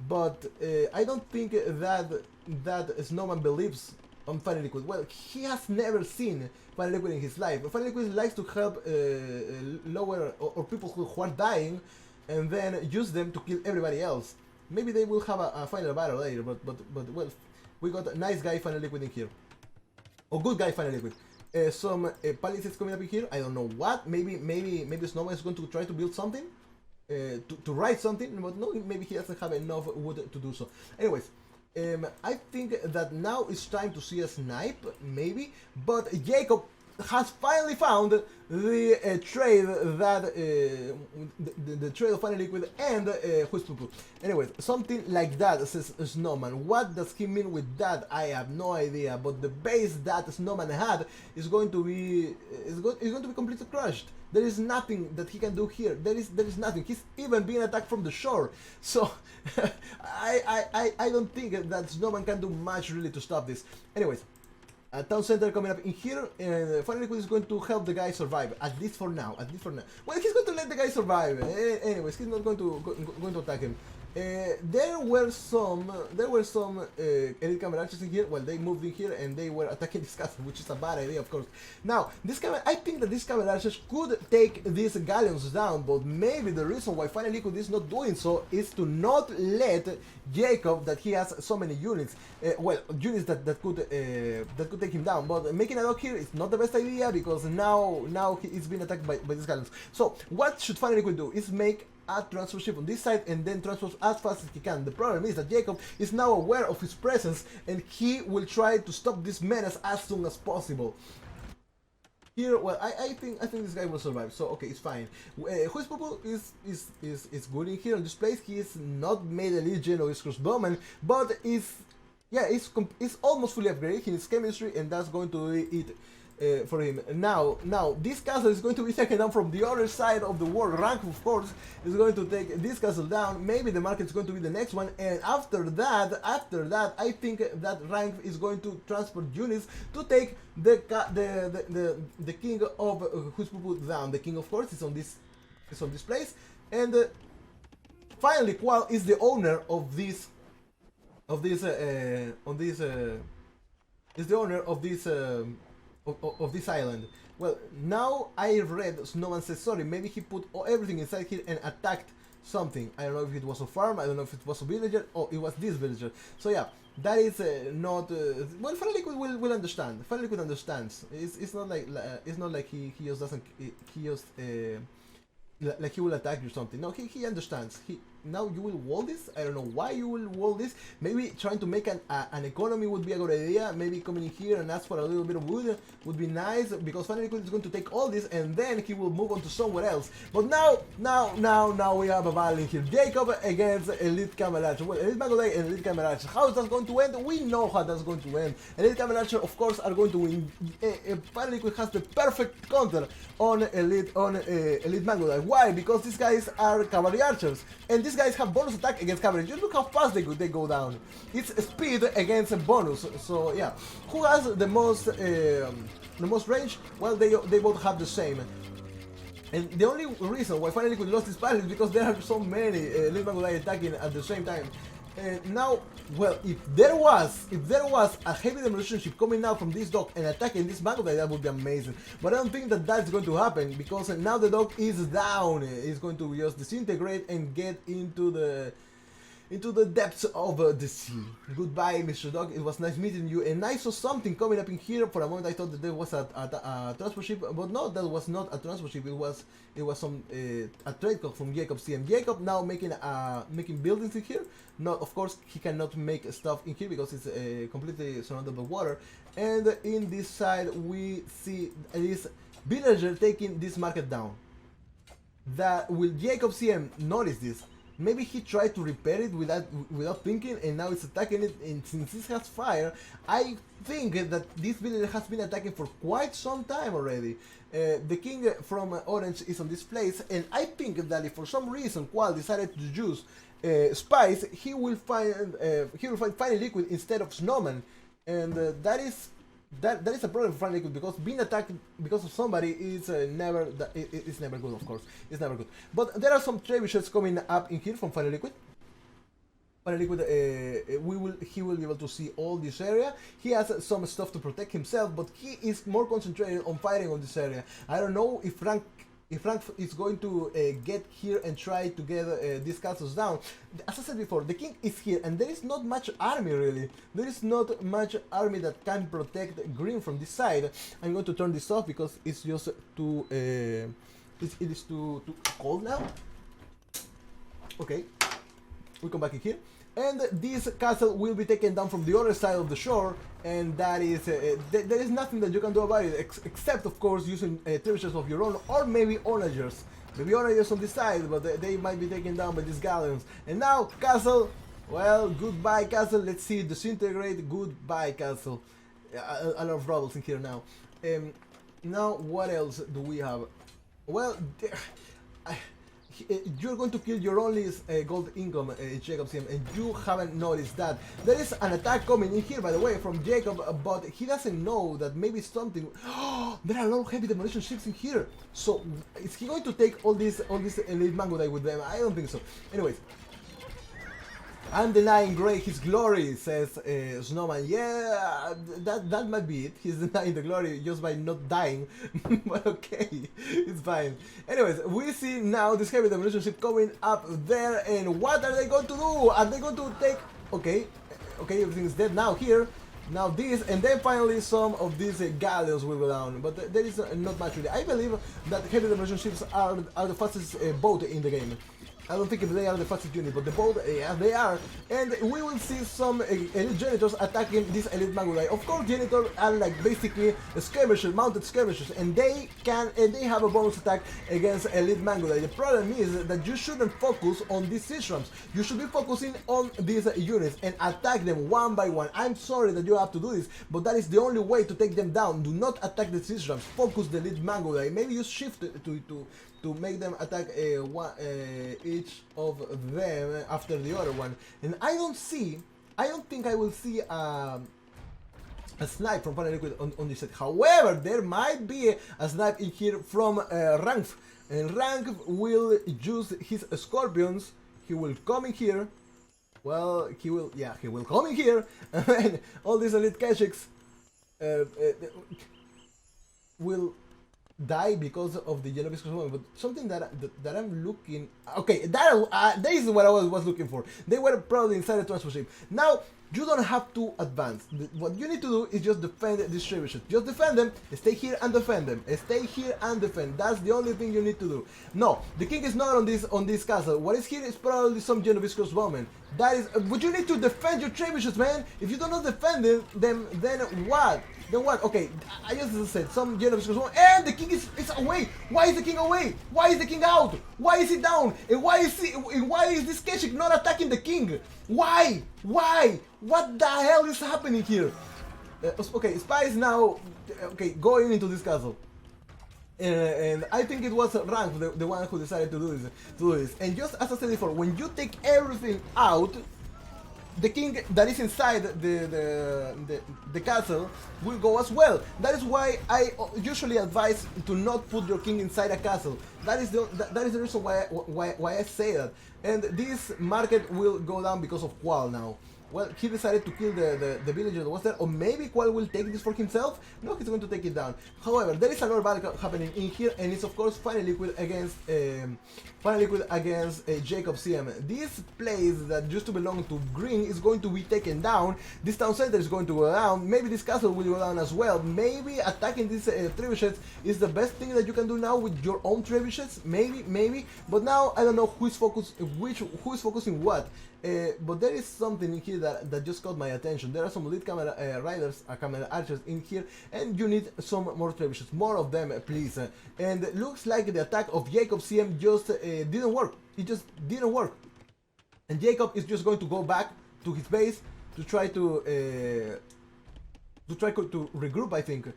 but I don't think that Snowman believes on Final Liquid. Well, he has never seen Final Liquid in his life. Final Liquid likes to help lower or people who are dying, and then use them to kill everybody else. Maybe they will have a final battle later, but well, we got a nice guy Final Liquid in here, or good guy Final Liquid. Some palisades coming up in here. I don't know what. Maybe Snowman is going to try to build something, to write something, but no, maybe he doesn't have enough wood to do so. Anyways, I think that now it's time to see a snipe, maybe. But Jacob has finally found the trade that the trade of Final Liquid and Huispupu. Anyways, something like that, says Snowman. What does he mean with that? I have no idea. But the base that Snowman had is going to be going to be completely crushed. There is nothing that he can do here. There is nothing. He's even being attacked from the shore. So I don't think that Snowman can do much really to stop this. Anyways. Town center coming up in here, and Final Liquid is going to help the guy survive, at least for now. Well, he's going to let the guy survive. Anyways, he's not going to attack him. There were some elite camera archers in here. Well, they moved in here and they were attacking this castle, which is a bad idea, of course. Now, I think that these camera archers could take these galleons down, but maybe the reason why Final Liquid is not doing so is to not let Jacob, that he has so many units, units that could take him down. But making a dock here is not the best idea, because now he's been attacked by these galleons. So what should Final Liquid do is make a transfer ship on this side and then transport as fast as he can. The problem is that Jacob is now aware of his presence and he will try to stop this menace as soon as possible. Here, well, I think this guy will survive, so okay, it's fine. Huispupu is good in here in this place. He is not made a legion or is crossbowman, but is almost fully upgraded. He needs chemistry, and that's going to be it. For him. Now, this castle is going to be taken down from the other side of the world. Rank, of course, is going to take this castle down. Maybe the market is going to be the next one, and after that, I think that Rank is going to transport units to take the king of Huispupu down. The king, of course, is on this place, and finally, Qual is the owner of this of this island. Well, now I read Snowman says sorry, maybe he put everything inside here and attacked something. I don't know if it was a farm, I don't know if it was a villager, or it was this villager. So yeah, that is not well, Final Liquid will understand. Final Liquid understands. It's not like he just doesn't, he just like he will attack you or something. No, he understands. Now you will wall this. I don't know why you will wall this. Maybe trying to make an economy would be a good idea. Maybe coming in here and ask for a little bit of wood would be nice, because Final Liquid is going to take all this and then he will move on to somewhere else. But now we have a battle in here. Jacob against Elite Cameracher. Well, Elite Magolite and Elite Cameracher. How is that going to end? We know how that's going to end. Elite Cameracher, of course, are going to win. Final Liquid has the perfect counter on Elite Magolite. Why? Because these guys are cavalry archers, and these guys have bonus attack against cavalry. Just look how fast they go down. It's speed against a bonus. So yeah, who has the most range? Well, they both have the same. And the only reason why Final Liquid lost this battle is because there are so many Elite Magolite attacking at the same time. Now, well, if there was a heavy demolition ship coming out from this dock and attacking this Magolite, that would be amazing. But I don't think that that's going to happen, because now the dock is down. It's going to just disintegrate and get into the depths of the sea. Goodbye, Mr. Dog. It was nice meeting you. And I saw something coming up in here. For a moment, I thought that there was a transport ship, but no, that was not a transport ship. It was some a trade call from Jacob CM. Jacob now making buildings in here. No, of course, he cannot make stuff in here because it's completely surrounded by water. And in this side, we see this villager taking this market down. Will Jacob CM notice this? Maybe he tried to repair it without thinking, and now it's attacking it. And since this has fire, I think that this villager has been attacking for quite some time already. The king from Orange is on this place, and I think that if for some reason Qual decided to use spies, he will find Final Liquid instead of Snowman, and that is a problem for Final Liquid, because being attacked because of somebody is never good. Of course, it's never good. But there are some trebuchets coming up in here from Final Liquid. Final Liquid, he will be able to see all this area. He has some stuff to protect himself, but he is more concentrated on fighting on this area. I don't know if Frank is going to get here and try to get these castles down. As I said before, the king is here, and there is not much army really. There is not much army that can protect Green from this side. I'm going to turn this off because it's just too it is too cold now. Okay. We come back in here. And this castle will be taken down from the other side of the shore, and that is, there is nothing that you can do about it, except of course using trebuchets of your own, or maybe onagers. Maybe onagers on this side, but they might be taken down by these galleons. And now, castle, well, goodbye castle, let's see, disintegrate, goodbye castle. A lot of rubbles in here now. Now, what else do we have? Well, you're going to kill your only gold income, Jacob CM, and you haven't noticed that. There is an attack coming in here, by the way, from Jacob, but he doesn't know that maybe something... there are a lot of heavy demolition ships in here. So, is he going to take all this elite Mangudai with them? I don't think so. Anyways. I'm denying Grey his glory, says Snowman. Yeah, that might be it. He's denying the glory just by not dying. But okay, it's fine. Anyways, we see now this heavy demolition ship coming up there, and what are they going to do? Are they going to take... Okay, everything's dead now here. Now this, and then finally some of these galleons will go down. But there is not much really. I believe that heavy demolition ships are the fastest boat in the game. I don't think if they are the fastest unit, but the boat, yeah, they are. And we will see some elite janitors attacking this elite Mangudai. Of course, janitors are like basically skirmishers, mounted skirmishers, and they have a bonus attack against elite Mangudai. The problem is that you shouldn't focus on these sea shrubs. You should be focusing on these units and attack them one by one. I'm sorry that you have to do this, but that is the only way to take them down. Do not attack the sea shrubs. Focus the elite Mangudai. Maybe you shift to make them attack each of them after the other one. And I don't think I will see a snipe from Final Liquid on this set. However, there might be a snipe in here from Rank. And Rank will use his scorpions. He will come in here. Well, he will come in here. And all these elite Keshiks will die because of the yellow viscous woman. But something that I'm looking... Okay, that is what I was looking for. They were probably inside the transport ship. Now, you don't have to advance. What you need to do is just defend these trebuchets. Just defend them, stay here and defend them. Stay here and defend. That's the only thing you need to do. No, the king is not on this castle. What is here is probably some yellow viscous woman. That is... but you need to defend your trebuchets, man. If you do not defend them, then what? Then what? Okay, I just said some yellow viscous woman, and the king is away. Why is the king away? Why is the king out? Why is he down? And why is this Keshik not attacking the king? Why? Why? What the hell is happening here? Okay, spies now. Okay, going into this castle. And I think it was Rank, the one who decided to do this. And just as I said before, when you take everything out, the king that is inside the castle will go as well. That is why I usually advise to not put your king inside a castle. That is the reason why I say that. And this market will go down because of Qual now. Well, he decided to kill the villager that was there, or maybe Qual will take this for himself. No, he's going to take it down. However, there is another battle happening in here, and it's of course Final Liquid against Jacob CM. This place that used to belong to Green is going to be taken down. This town center is going to go down. Maybe this castle will go down as well. Maybe attacking these trebuchets is the best thing that you can do now with your own trebuchets. Maybe. But now I don't know who is focusing what. But there is something in here that just caught my attention. There are some elite camera riders, camera archers in here, and you need some more trebuchets, more of them, please. And it looks like the attack of Jacob CM just didn't work. It just didn't work. And Jacob is just going to go back to his base to try to regroup, I think.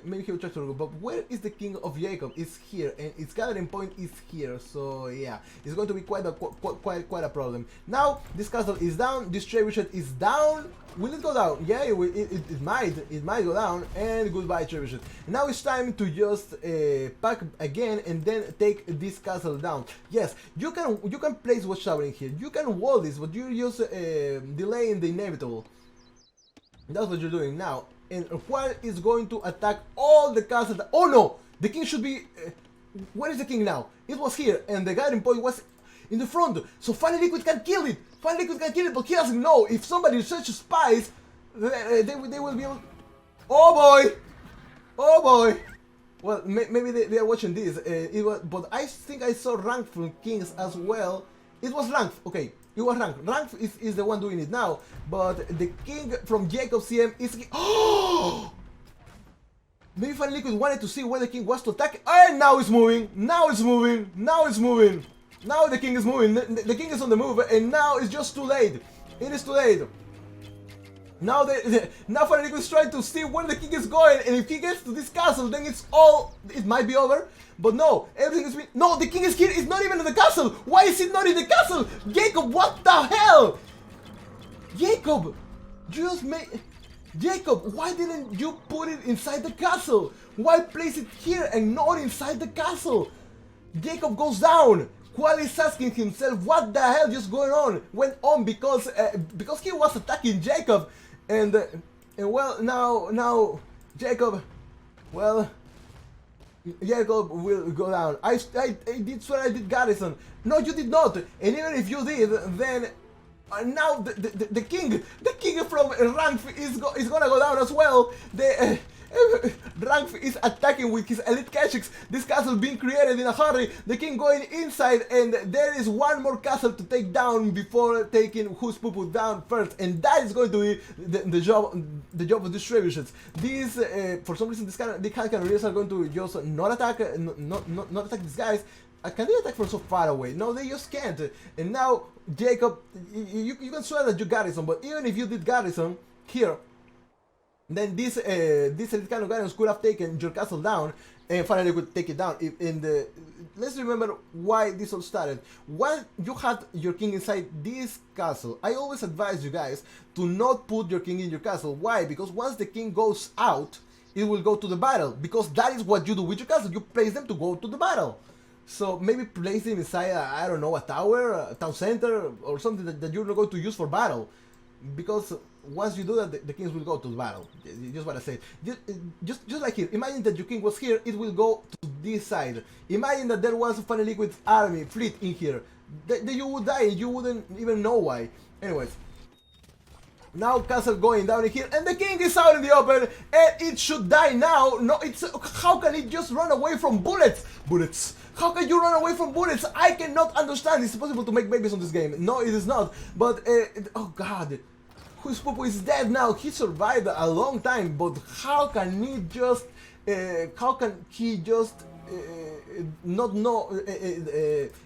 Maybe he will try to regroup, but where is the king of Jacob? It's here, and its gathering point is here. So yeah, it's going to be quite a problem. Now this castle is down. This trebuchet is down. Will it go down? Yeah, it might go down. And goodbye trebuchet. Now it's time to just pack again and then take this castle down. Yes, you can place watchtower in here. You can wall this, but you're just delaying the inevitable. That's what you're doing now. And Juan is going to attack all the castles. Oh no! The king should be... where is the king now? It was here, and the gathering point was in the front. So Final Liquid can kill it! Final Liquid can kill it, but he doesn't know. If somebody searches spies, they will be able... Oh boy! Oh boy! Well, maybe they are watching this. But I think I saw rank from kings as well. It was ranked, okay. It was Rank. Rank is the one doing it now, but the king from Jacob CM is... Oh! Maybe Fire Liquid wanted to see where the king was to attack, and now it's moving, now it's moving, now it's moving. Now the king is moving, the king is on the move, and now it's just too late. It is too late. Now now Fire Liquid is trying to see where the king is going, and if he gets to this castle, then it might be over. But no, everything is no, the king is here, it's not even in the castle. Why is it not in the castle? Jacob, what the hell? Jacob, just made... Jacob, why didn't you put it inside the castle? Why place it here and not inside the castle? Jacob goes down. Qual is asking himself what the hell just going on? Went on because he was attacking Jacob, and well now Jacob, well, Jacob will go down. I did swear I did garrison. No, you did not. And even if you did, then. Now the king from Rank is gonna go down as well. Rank is attacking with his elite Keshiks. This castle being created in a hurry. The king going inside, and there is one more castle to take down before taking who's Pupu down first, and that is going to be the job of distributions. These for some reason these kind of careers are going to just not attack these guys. Can they attack from so far away? No, they just can't. And now, Jacob, you can swear that you garrison, but even if you did garrison here, then this elite kind of guardians could have taken your castle down, and finally could take it down. Let's remember why this all started. While you had your king inside this castle, I always advise you guys to not put your king in your castle. Why? Because once the king goes out, it will go to the battle. Because that is what you do with your castle. You place them to go to the battle. So maybe place them inside, I don't know, a tower, a town center, or something that you're not going to use for battle. Because once you do that, the kings will go to the battle. Just what I said. Just like here. Imagine that your king was here, it will go to this side. Imagine that there was a Fire Liquid army, fleet in here. Then you would die, you wouldn't even know why. Anyways. Now castle going down in here, and the king is out in the open, and it should die now. No, how can it just run away from bullets? Bullets. How can you run away from bullets? I cannot understand. It's possible to make babies on this game. No, it is not. But oh god, whose Popo is dead now. He survived a long time, but how can he just? Not know?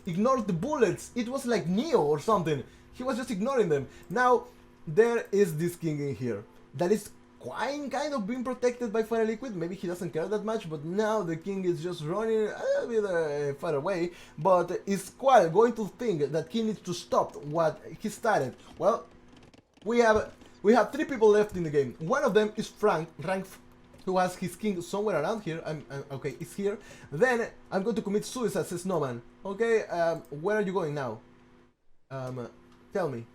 Ignore the bullets? It was like Neo or something. He was just ignoring them. Now. There is this king in here that is kind of being protected by Fire Liquid. Maybe he doesn't care that much, but now the king is just running a bit far away. But is Qual going to think that he needs to stop what he started? Well, we have 3 people left in the game. One of them is Rank, who has his king somewhere around here. Okay, it's here. Then I'm going to commit suicide, says Snowman. Okay, where are you going now? Tell me.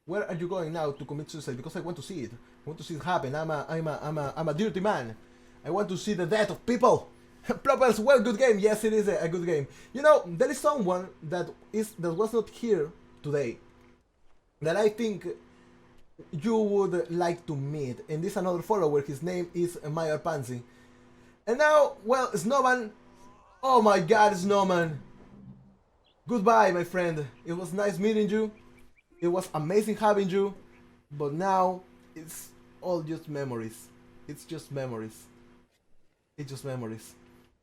Where are you going now to commit suicide? Because I want to see it. I want to see it happen. I'm a dirty man. I want to see the death of people. Ploppers, well, good game. Yes, it is a good game. You know, there is someone that was not here today that I think you would like to meet. And this is another follower. His name is Mayor Pansy. And now, well, Snowman. Oh my God, Snowman. Goodbye, my friend. It was nice meeting you. It was amazing having you, but now it's all just memories. It's just memories. It's just memories.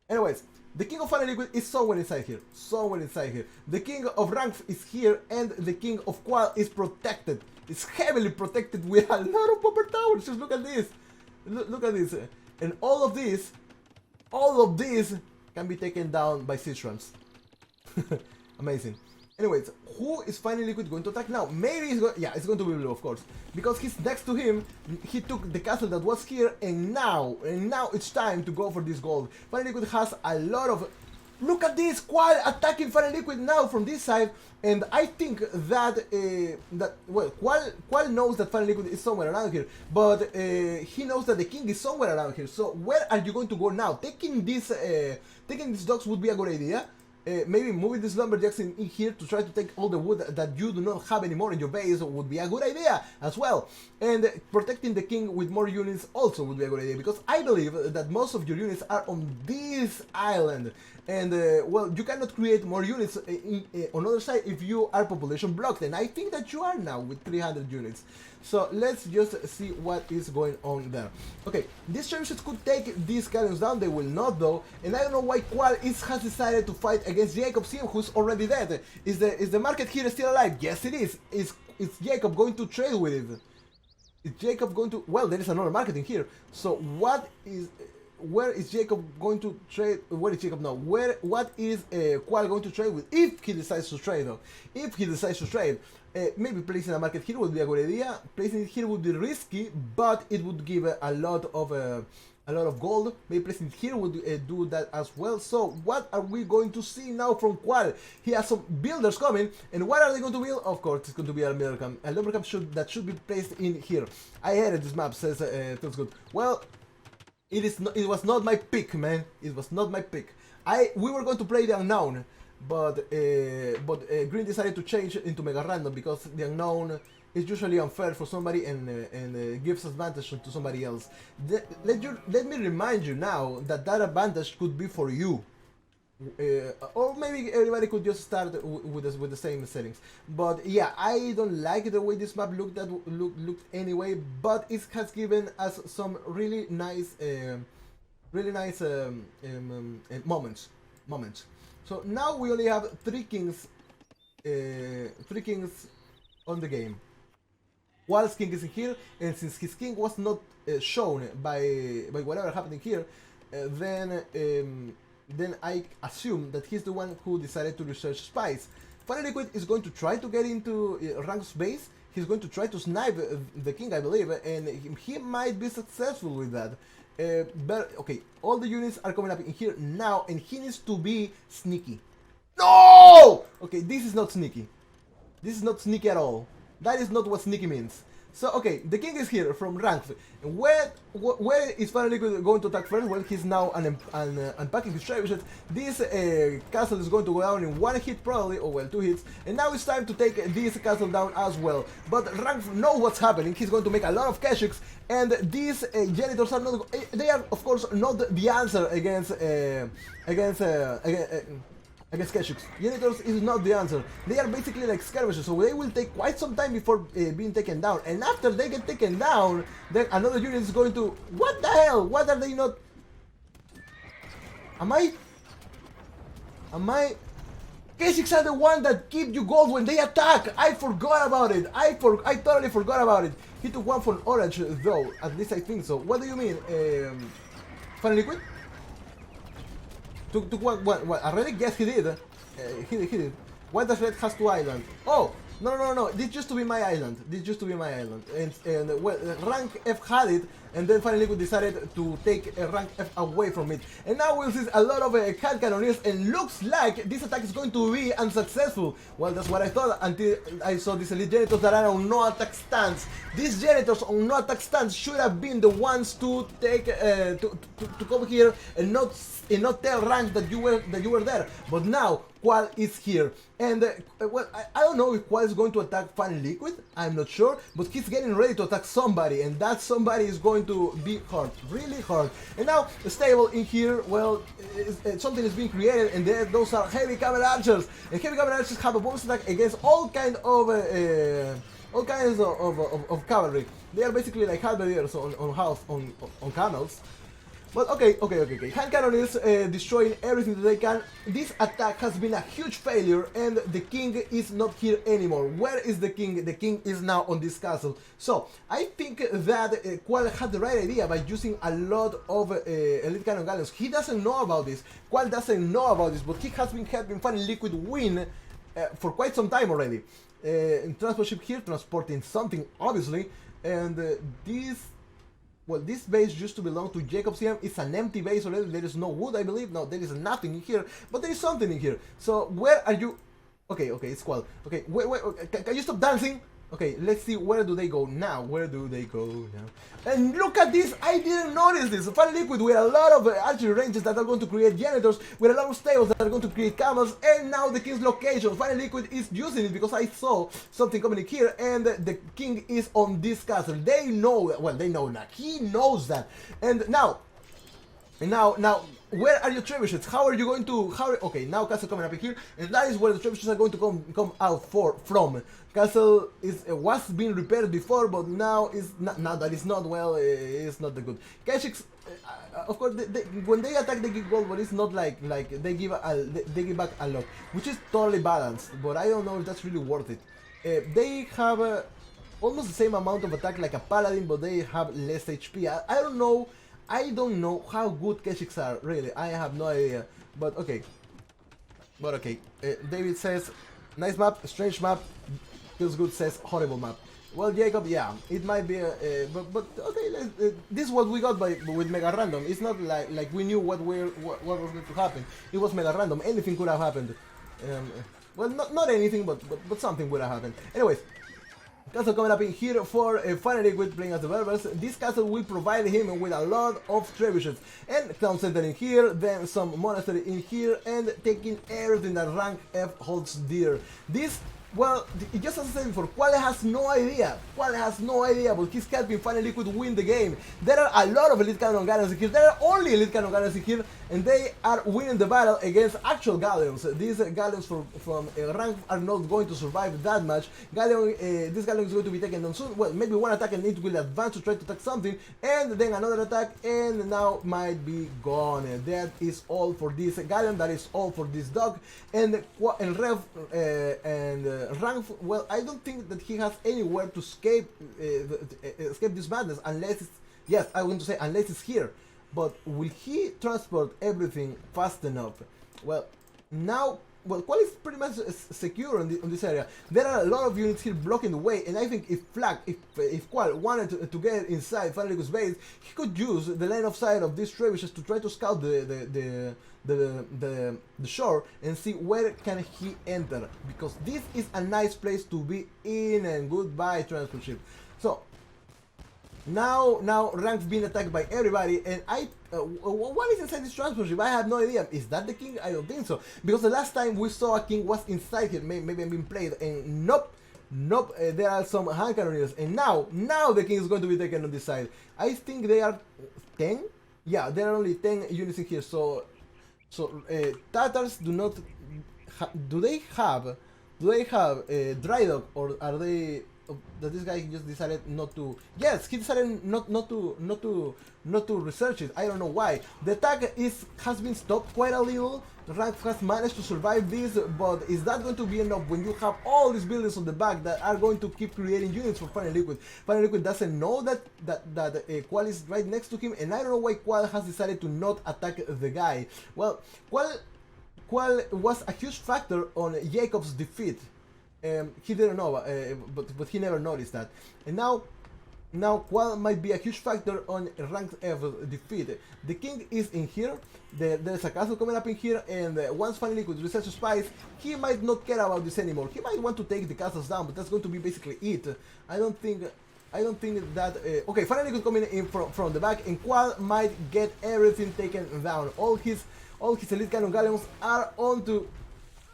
Anyways, the king of Fire Liquid is somewhere inside here. Somewhere inside here. The king of Rank is here, and the king of Qual is protected. It's heavily protected with a lot of popper towers. Just look at this. Look at this. And all of this can be taken down by Citrons. Amazing. Anyways, who is Fire Liquid going to attack now? Maybe it's going, yeah, it's going to be Blue, of course, because he's next to him. He took the castle that was here, and now it's time to go for this gold. Fire Liquid has a lot of. Look at this, Qual attacking Fire Liquid now from this side, and I think that well, Qual knows that Fire Liquid is somewhere around here, but he knows that the king is somewhere around here. So where are you going to go now? Taking these dogs would be a good idea. maybe moving these lumberjacks in here to try to take all the wood that you do not have anymore in your base would be a good idea as well. And protecting the king with more units also would be a good idea, because I believe that most of your units are on this island. And well, you cannot create more units on the other side if you are population blocked, and I think that you are now with 300 units. So let's just see what is going on there. Okay, these skirmishes could take these cannons down, they will not though, and I don't know why Qual has decided to fight against Jacob CM, who's already dead. Is the market here still alive? Yes it is. Is Jacob going to trade with it? Is Jacob going to... Well, there is another market in here, so what is... Where is Jacob going to trade? Where is Jacob now? What is Qual going to trade with? If he decides to trade though. If he decides to trade, maybe placing a market here would be a good idea. Placing it here would be risky, but it would give a lot of gold. Maybe placing it here would do that as well. So what are we going to see now from Qual? He has some builders coming, and what are they going to build? Of course, it's going to be a lumber camp. A lumber camp that should be placed in here. I hated this map, says feels good. Well, it was not my pick, man. It was not my pick. We were going to play the unknown, but Green decided to change into MegaRandom because the unknown is usually unfair for somebody and gives advantage to somebody else. Let me remind you now that advantage could be for you. Or maybe everybody could just start with the same settings. But yeah, I don't like the way this map looked anyway, but it has given us some really nice moments. So now we only have three kings on the game. Qual's king is in here, and since his king was not shown by whatever happened here, then I assume that he's the one who decided to research spies. Fire Liquid is going to try to get into Rank's base. He's going to try to snipe the king, I believe, and he might be successful with that. But okay, all the units are coming up in here now, and he needs to be sneaky. No! Okay, this is not sneaky. This is not sneaky at all. That is not what sneaky means. So okay, the king is here from rank. Where is Fire Liquid going to attack first? Well, he's now unpacking his trebuchet. This castle is going to go down in one hit probably, or well, 2 hits. And now it's time to take this castle down as well. But rank knows what's happening. He's going to make a lot of Keshiks, and these janitors are not. They are of course not the answer against Keshiks. Janitors is not the answer. They are basically like skirmishers, so they will take quite some time before being taken down. And after they get taken down, then another unit is going to... What the hell? What are they not... Am I... Keshiks are the one that give you gold when they attack! I forgot about it! I totally forgot about it! He took one from orange though, at least I think so. What do you mean? Fire Liquid? Took what? A relic? Yes, he did. He did. Why does Red has 2 islands? Oh! No. This used to be my island. And well, rank F had it, and then finally we decided to take rank F away from it. And now we'll see a lot of hand cannoneers, and looks like this attack is going to be unsuccessful. Well, that's what I thought until I saw these elite janitors that are on no attack stance. These janitors on no attack stance should have been the ones to take to come here and not tell rank that you were there. But now Qual is here, and well, I don't know if Qual is going to attack Fire Liquid. I'm not sure, but he's getting ready to attack somebody, and that somebody is going to be hard, really hard. And now the stable in here, well, something is being created, and those are heavy cavalry archers, and heavy cavalry archers have a bonus attack against all kinds of cavalry. They are basically like halberdiers on camels. But okay. Hand cannon is destroying everything that they can. This attack has been a huge failure, and the king is not here anymore. Where is the king? The king is now on this castle. So I think that Qual had the right idea by using a lot of elite cannon galleons. He doesn't know about this. Qual doesn't know about this, but he has been helping Fire Liquid win for quite some time already. Transport ship here, transporting something obviously, and well, this base used to belong to Jacob CM. It's an empty base already. There is no wood, I believe. No, there is nothing in here. But there is something in here. So, where are you? Okay, it's Qual. Okay, wait, can you stop dancing? Okay, let's see, where do they go now? Where do they go now? And look at this, I didn't notice this. Fire Liquid with a lot of archery ranges that are going to create generators, with a lot of stables that are going to create camels, and now the king's location. Fire Liquid is using it because I saw something coming in here, and the king is on this castle. They know, well, they know that. He knows that. And now, where are your trebuchets? How are you going to? Okay, now castle coming up in here, and that is where the trebuchets are going to come out from. Castle was being repaired before, but now is not, now that it's not well. It's not that good. Keshiks, of course, when they attack, they give gold, but it's not like they give back a lot, which is totally balanced. But I don't know if that's really worth it. They have almost the same amount of attack like a paladin, but they have less HP. I don't know. I don't know how good Keshiks are, really. I have no idea. But okay. David says, nice map, strange map. Feels good says, horrible map. Well, Jacob, yeah, it might be but okay, this is what we got with MegaRandom. It's not like we knew what was going to happen. It was MegaRandom. Anything could have happened. Well, not anything, but something would have happened. Anyways. Castle coming up in here for Fire Liquid playing as the Berbers. This castle will provide him with a lot of trebuchets. And town center in here, then some monastery in here, and taking everything that rank F holds dear. This, well, just as I said before, Quale has no idea. Quale has no idea, but he's helping Fire Liquid win the game. There are a lot of Elite Cannon Galleons in here. There are only Elite Cannon Galleons in here, and they are winning the battle against actual Galleons. These Galleons from rank are not going to survive that much. This Galleon is going to be taken down soon. Well, maybe one attack and it will advance to try to attack something, and then another attack, and now might be gone. That is all for this Galleon. That is all for this dog. And Rev and rank, well, I don't think that he has anywhere to escape this madness unless it's, yes, I want to say unless it's here. But will he transport everything fast enough? Well, now, well, Qual is pretty much secure on this area. There are a lot of units here blocking the way, and I think if Qual wanted to get inside Fire Liquid's base, he could use the line of sight of these trebuchets to try to scout the shore and see where can he enter, because this is a nice place to be in. And goodbye transport ship. So now Rank's being attacked by everybody, and what is inside this transport ship? I have no idea. Is that the king? I don't think so, because the last time we saw a king was inside here. Maybe I'm being played, and nope, there are some hand cannoneers, and now the king is going to be taken on this side. I think they are 10. Yeah, there are only 10 units in here. So Tatars do not. Do they have dry dock, or are they? That this guy just decided not to. Yes, he decided not to research it. I don't know why. The attack has been stopped quite a little. Rank has managed to survive this, but is that going to be enough when you have all these buildings on the back that are going to keep creating units for Fire Liquid? Fire Liquid doesn't know that Qual is right next to him, and I don't know why Qual has decided to not attack the guy. Well, Qual was a huge factor on Jacob's defeat. He didn't know, but he never noticed that. And now Qual might be a huge factor on ranked F defeat. The king is in here. There's a castle coming up in here, and once Fire Liquid researches spies, he might not care about this anymore. He might want to take the castles down, but that's going to be basically it. I don't think that. Okay, Fire Liquid coming in from the back, and Qual might get everything taken down. All his elite cannon galleons are onto.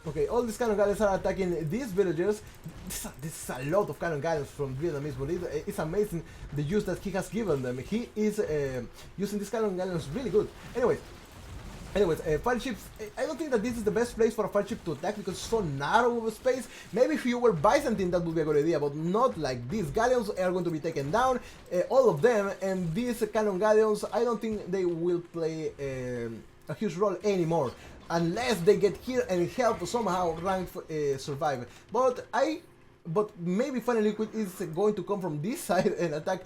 Okay, all these cannon galleons are attacking these villagers. This is a lot of cannon galleons from Vietnamese, but it's amazing the use that he has given them. He is using these cannon galleons really good. Anyways, fire ships. I don't think that this is the best place for a fire ship to attack because it's so narrow of a space. Maybe if you were Byzantine, that would be a good idea, but not like these. Galleons are going to be taken down, all of them, and these cannon galleons, I don't think they will play a huge role anymore, unless they get here and help somehow rank survive. But maybe Fire Liquid is going to come from this side and attack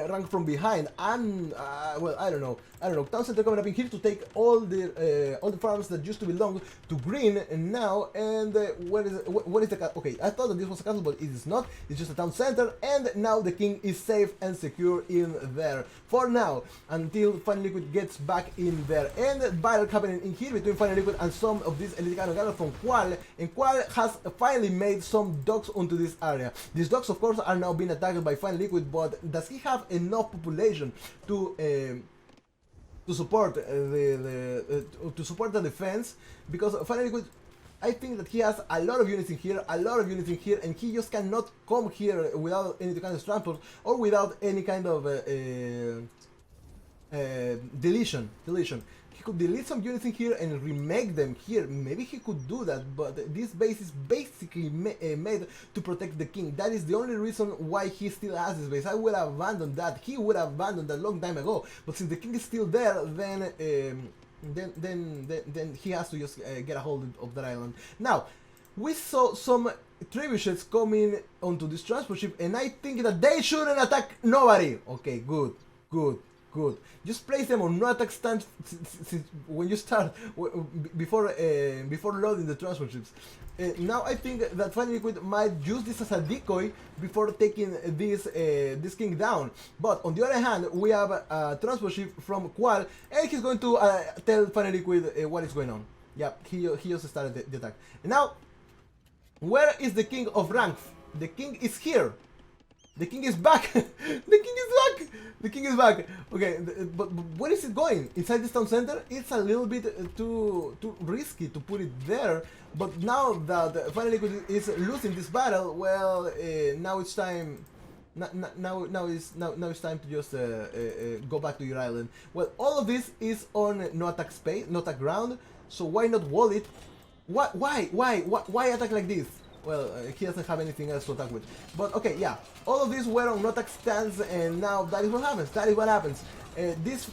rank from behind. And well, I don't know. Town center coming up in here to take all the farms that used to belong to Green, and now what is the okay? I thought that this was a castle, but it is not. It's just a town center, and now the king is safe and secure in there for now until Fire Liquid gets back in there. And battle happening in here between Fire Liquid and some of these elite cannon galleons from Qual, and Qual has finally made some docks onto this this area. These dogs, of course, are now being attacked by Fine Liquid, but does he have enough population to support to support the defense? Because Fine Liquid, I think that he has a lot of units in here, and he just cannot come here without any kind of transport or without any kind of deletion. He could delete some units in here and remake them here. Maybe he could do that, but this base is basically made to protect the king. That is the only reason why he still has this base. I would have abandoned that. He would have abandoned that long time ago. But since the king is still there, then he has to just get a hold of that island. Now, we saw some trebuchets coming onto this transport ship, and I think that they shouldn't attack nobody. Okay, good. Just place them on no attack stance when you start before loading the transport ships. Now I think that Fine Liquid might use this as a decoy before taking this king down. But on the other hand, we have a transport ship from Qual, and he's going to tell Fine Liquid what is going on. Yeah, he just started the attack. And now, where is the king of ranks? The king is here. The king is back! The king is back! Okay, but where is it going? Inside this town center? It's a little bit too risky to put it there. But now that Fine Liquid is losing this battle, well, now it's time. Now it's time to just go back to your island. Well, all of this is on no attack space, no attack ground. So why not wall it? Why attack like this? Well, he doesn't have anything else to attack with. But okay, yeah, all of these were on no attack stance, and now that is what happens. This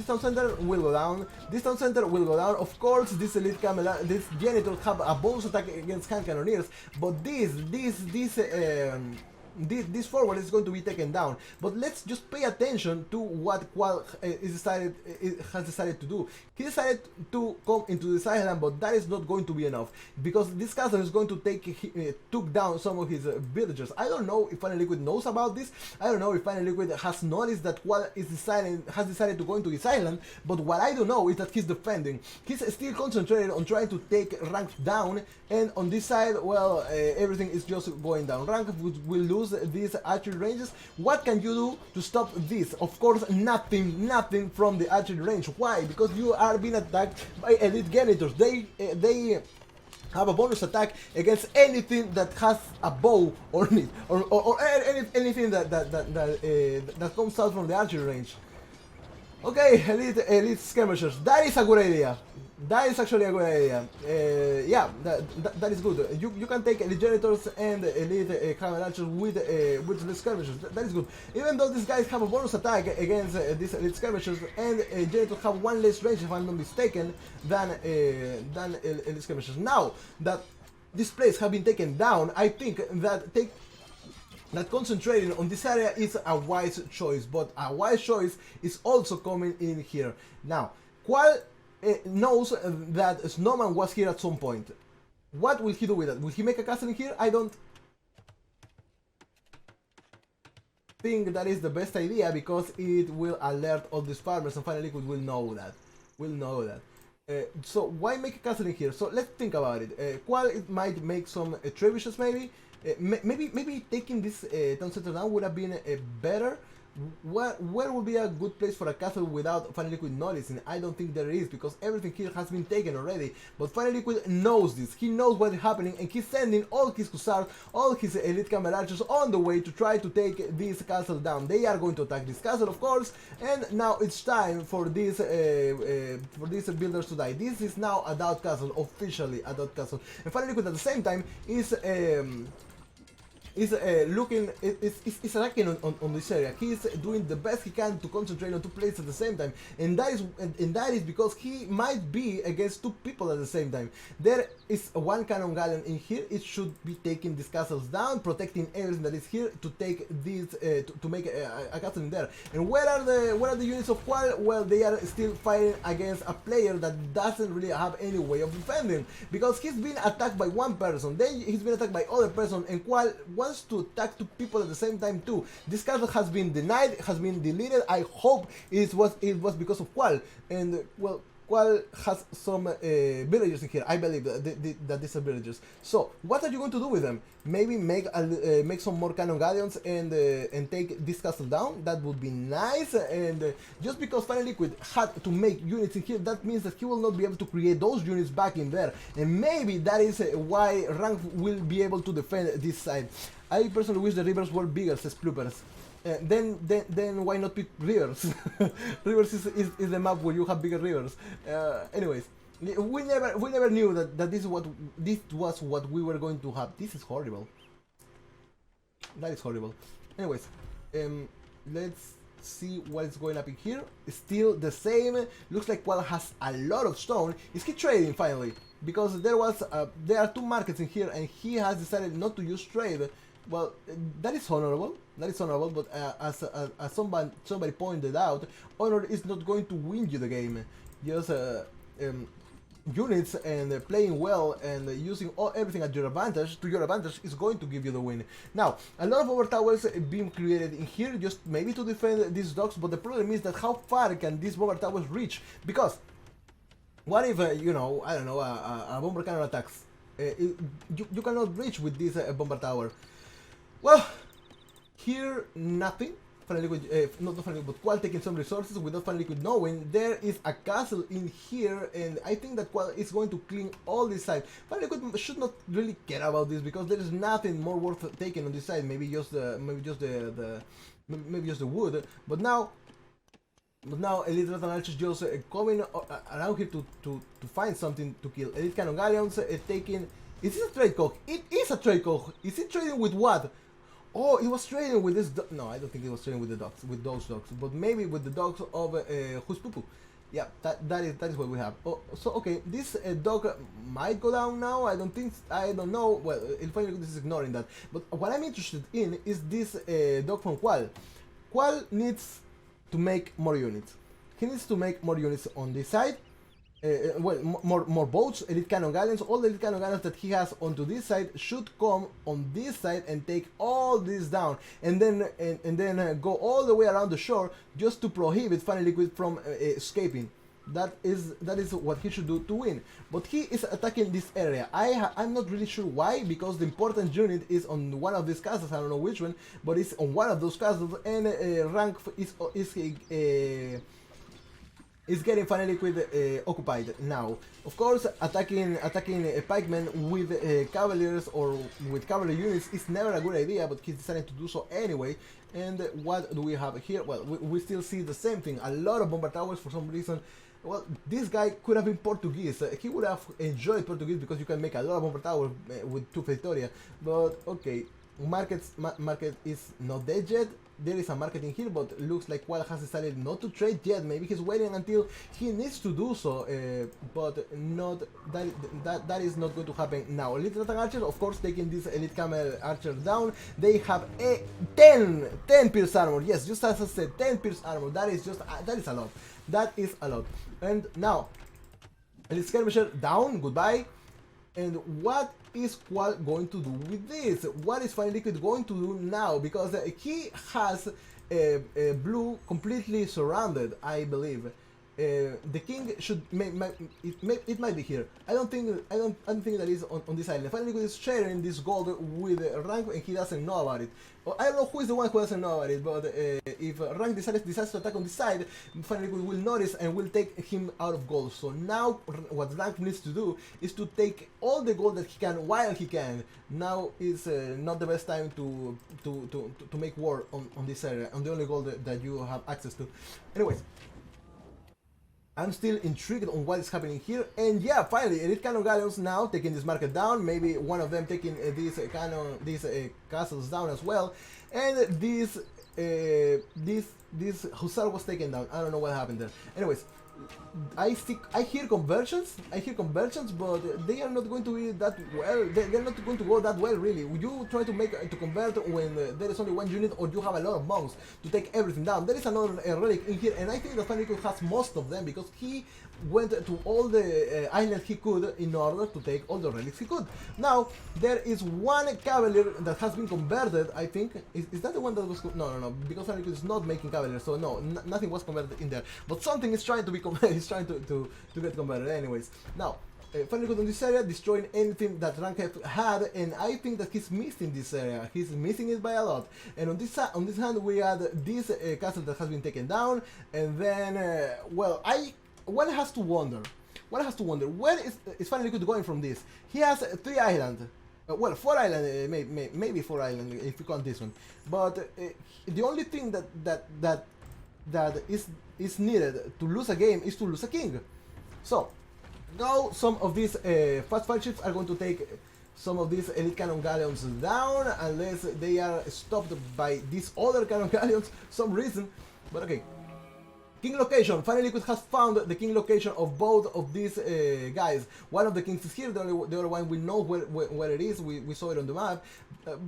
town center will go down. Of course, this elite camel, this janitor have a bonus attack against hand cannoneers, but this forward is going to be taken down. But let's just pay attention to what Qual has decided to do. He decided to come into this island, but that is not going to be enough, because this castle is going to took down some of his villagers. I don't know if Fine Liquid knows about this. I don't know if Fine Liquid has noticed that Qual has decided to go into this island. But what I do know is that he's defending. He's still concentrated on trying to take rank down, and on this side, well, everything is just going down. Rank will lose these archery ranges. What can you do to stop this? Of course, nothing from the archery range. Why? Because you are being attacked by elite janitors. They have a bonus attack against anything that has a bow on it, or anything that comes out from the archery range. Okay, elite skirmishers. That is a good idea. That is actually a good idea. Yeah, that is good. You can take elite janitors and elite camel archers with the skirmishers. That is good. Even though these guys have a bonus attack against these elite skirmishers, and janitors have one less range, if I'm not mistaken, than elite skirmishers. Now that this place has been taken down, I think that concentrating on this area is a wise choice, but a wise choice is also coming in here. Now, Qual knows that Snowman was here at some point. What will he do with that? Will he make a castle in here? I don't think that is the best idea, because it will alert all these farmers, and Fine Liquid will know that. So why make a castle in here? So let's think about it. Qual might make some trebuchets, maybe. Maybe taking this town center down would have been better. Where would be a good place for a castle without Fine Liquid noticing? I don't think there is, because everything here has been taken already. But Fine Liquid knows this. He knows what is happening, and he's sending all his hussars, all his elite camel archers on the way to try to take this castle down. They are going to attack this castle, of course, and now it's time for these builders to die. This is now a doubt castle, officially a doubt castle. And Fine Liquid at the same time is attacking on this area. He is doing the best he can to concentrate on two places at the same time, and that is because he might be against two people at the same time. There is one cannon galleon in here. It should be taking these castles down, protecting everything that is here, to take these to make a castle in there. And where are the units of Qual? Well, they are still fighting against a player that doesn't really have any way of defending, because he's been attacked by one person, then he's been attacked by other person, and Qual wants to attack two people at the same time too. This castle has been denied, has been deleted. I hope it was because of Qual. And well, Qual has some villagers in here. I believe that these are villagers. So what are you going to do with them? Maybe make some more cannon galleons and take this castle down. That would be nice. And just because Fire Liquid had to make units in here, that means that he will not be able to create those units back in there. And maybe that is why Rank will be able to defend this side. I personally wish the rivers were bigger, says Ploopers. Then why not pick rivers? Rivers is the map where you have bigger rivers. Anyways, we never knew that this was what we were going to have. This is horrible. That is horrible. Anyways, let's see what is going up in here. Still the same. Looks like Qual has a lot of stone. Is he trading finally? Because there are 2 markets in here, and he has decided not to use trade. Well, that is honorable. That is honorable, but as somebody pointed out, honor is not going to win you the game. Just units and playing well and using everything at your advantage is going to give you the win. Now, a lot of overtowers being created in here just maybe to defend these docks, but the problem is that how far can these bomber towers reach? Because what if you know, I don't know, a bomber cannon attacks? You cannot reach with this bomber tower. Well, here nothing. Fire Liquid, not Fire Liquid, but Qual taking some resources without Fire Liquid knowing. There is a castle in here, and I think that Qual is going to clean all this side. Fire Liquid should not really care about this because there is nothing more worth taking on this side. Maybe just the wood. But now Elite Rat and Archers just coming around here to find something to kill. Elite Cannon Galleons taking. Is this a trade cog? It is a trade cog. Is it trading with what? Oh, it was trading with this. No, I don't think it was trading with the dogs, with those dogs, but maybe with the dogs of Huspupu. Yeah, that is what we have. Oh, so okay, this dog might go down now. I don't know. Well, finally this is ignoring that. But what I'm interested in is this dog from Qual. Qual needs to make more units. He needs to make more units on this side. Well, more boats, elite cannon galleons. All the elite cannon galleons that he has onto this side should come on this side and take all this down, and then go all the way around the shore just to prohibit Fire Liquid from escaping. That is what he should do to win. But he is attacking this area. I'm not really sure why, because the important unit is on one of these castles. I don't know which one, but it's on one of those castles, and Rank is getting Fire Liquid occupied now. Of course, attacking pikemen with cavaliers or with cavalry units is never a good idea, but he's deciding to do so anyway. And what do we have here? Well, we still see the same thing. A lot of bomber towers for some reason. Well, this guy could have been Portuguese. He would have enjoyed Portuguese because you can make a lot of bomber towers with 2 Victoria. But okay, market is not dead yet. There is a market in here, but looks like Qual has decided not to trade yet. Maybe he's waiting until he needs to do so, but not that is not going to happen now. Elite Rat Archers, of course, taking this Elite Camel Archer down. They have a 10 pierce armor. Yes, just as I said, 10 pierce armor. That is a lot. That is a lot. And now, Elite Skirmisher down. Goodbye. And what is Qual going to do with this? What is Fire Liquid going to do now? Because he has blue completely surrounded, I believe. The king should it might be here. I don't think that is on this island. Fire Liquid is sharing this gold with Rank, and he doesn't know about it. I don't know who is the one who doesn't know about it, but if Rank decides to attack on this side, Fire Liquid will notice and will take him out of gold. So now what Rank needs to do is to take all the gold that he can while he can. Now is not the best time to make war on this area, on the only gold that you have access to. Anyways, I'm still intrigued on what is happening here, and yeah, finally, Elite Cannon Galleons now taking this market down. Maybe one of them taking these castles down as well, and this Hussar was taken down. I don't know what happened there. Anyways, I hear conversions, but they are not going to be that well. They're not going to go that well, really. You try to convert when there is only one unit, or you have a lot of monks to take everything down. There is another relic in here, and I think that Fire Liquid has most of them because he went to all the islands he could in order to take all the relics he could. Now there is one cavalier that has been converted. I think is that the one that was no, because Fire Liquid is not making cavaliers, so no, nothing was converted in there. But something is trying to be converted he's trying to get converted. Anyways, now. Finally good on this area, destroying anything that Ranked had, and I think that he's missing this area. He's missing it by a lot. And on this hand, we had this castle that has been taken down, and then, well, one has to wonder. Where is Finally Good going from this? He has 3 islands. Well, 4 islands, maybe 4 islands if you count this one. But the only thing that is needed to lose a game is to lose a king. So. Now some of these fast fire ships are going to take some of these elite cannon galleons down unless they are stopped by these other cannon galleons some reason. But okay. King location. Finally Liquid has found the king location of both of these guys. One of the kings is here, the other one we know where it is. We saw it on the map.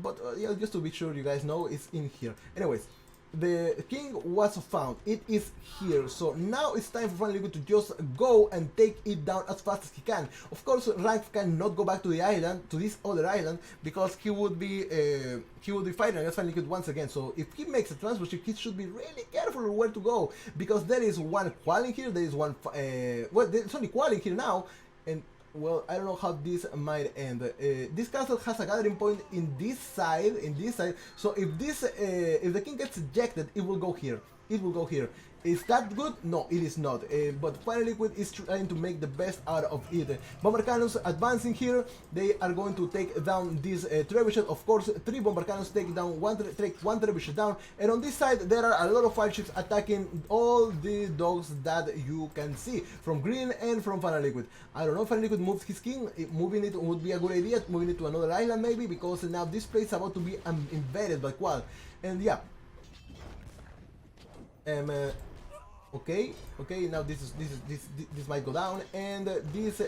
But yeah, just to be sure you guys know, it's in here. Anyways. The king was found. It is here. So now it's time for Finally Good to just go and take it down as fast as he can. Of course, Rank cannot go back to the island, to this other island, because he would be fighting against Finally Good once again. So if he makes a transfer ship, he should be really careful where to go, because there is one qual in here. There is one. Well, there's only qual in here now, and. Well, I don't know how this might end. This castle has a gathering point in this side, So if if the king gets ejected, it will go here. Is that good? No, it is not. But Fire Liquid is trying to make the best out of it. Bomber cannons advancing here. They are going to take down this trebuchet. Of course, 3 bomber cannons take down one trebuchet down. And on this side, there are a lot of fire ships attacking all the dogs that you can see from green and from Fire Liquid. I don't know if Fire Liquid moves his king. Moving it would be a good idea. Moving it to another island maybe, because now this place is about to be invaded by qual. And yeah. Okay, now this might go down, and these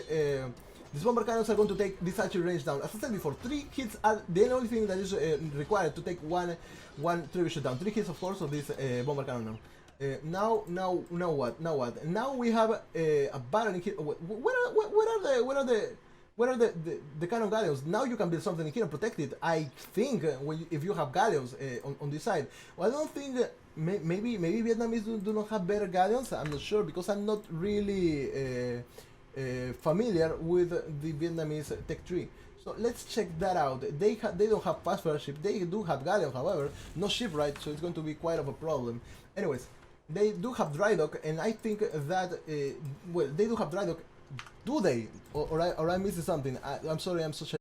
bomber cannons are going to take this archery range down. As I said before, 3 hits are the only thing that is required to take one trebuchet down. 3 hits, of course, of this bomber cannon now. Now what? Now we have a baron in here. Where are the cannon galleons? Now you can build something in here and protect it. I think if you have galleons on this side. Well, I don't think. Maybe Vietnamese do not have better galleons. I'm not sure, because I'm not really familiar with the Vietnamese tech tree. So let's check that out. They don't have fast fire ship. They do have galleons, however, no shipwright, so it's going to be quite of a problem. Anyways, they do have dry dock, and I think that well, they do have dry dock. Do they? Or I'm missing something. I'm sorry. I'm such a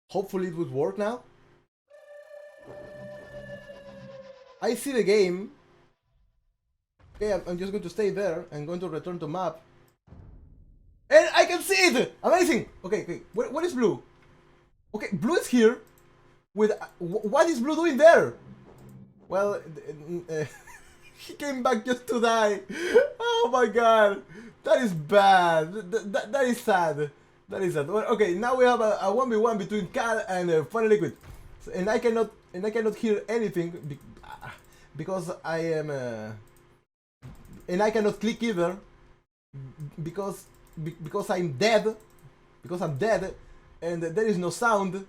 hopefully it would work now. I see the game. Okay, I'm just going to stay there. I'm going to return to map. And I can see it! Amazing! Okay. What is blue? Okay, blue is here. With what is blue doing there? Well, he came back just to die. Oh my god. That is bad. That is sad. That is sad. Well, okay, now we have a 1v1 between Cal and Funny Liquid. And I cannot hear anything because I am and I cannot click either because I'm dead, and there is no sound.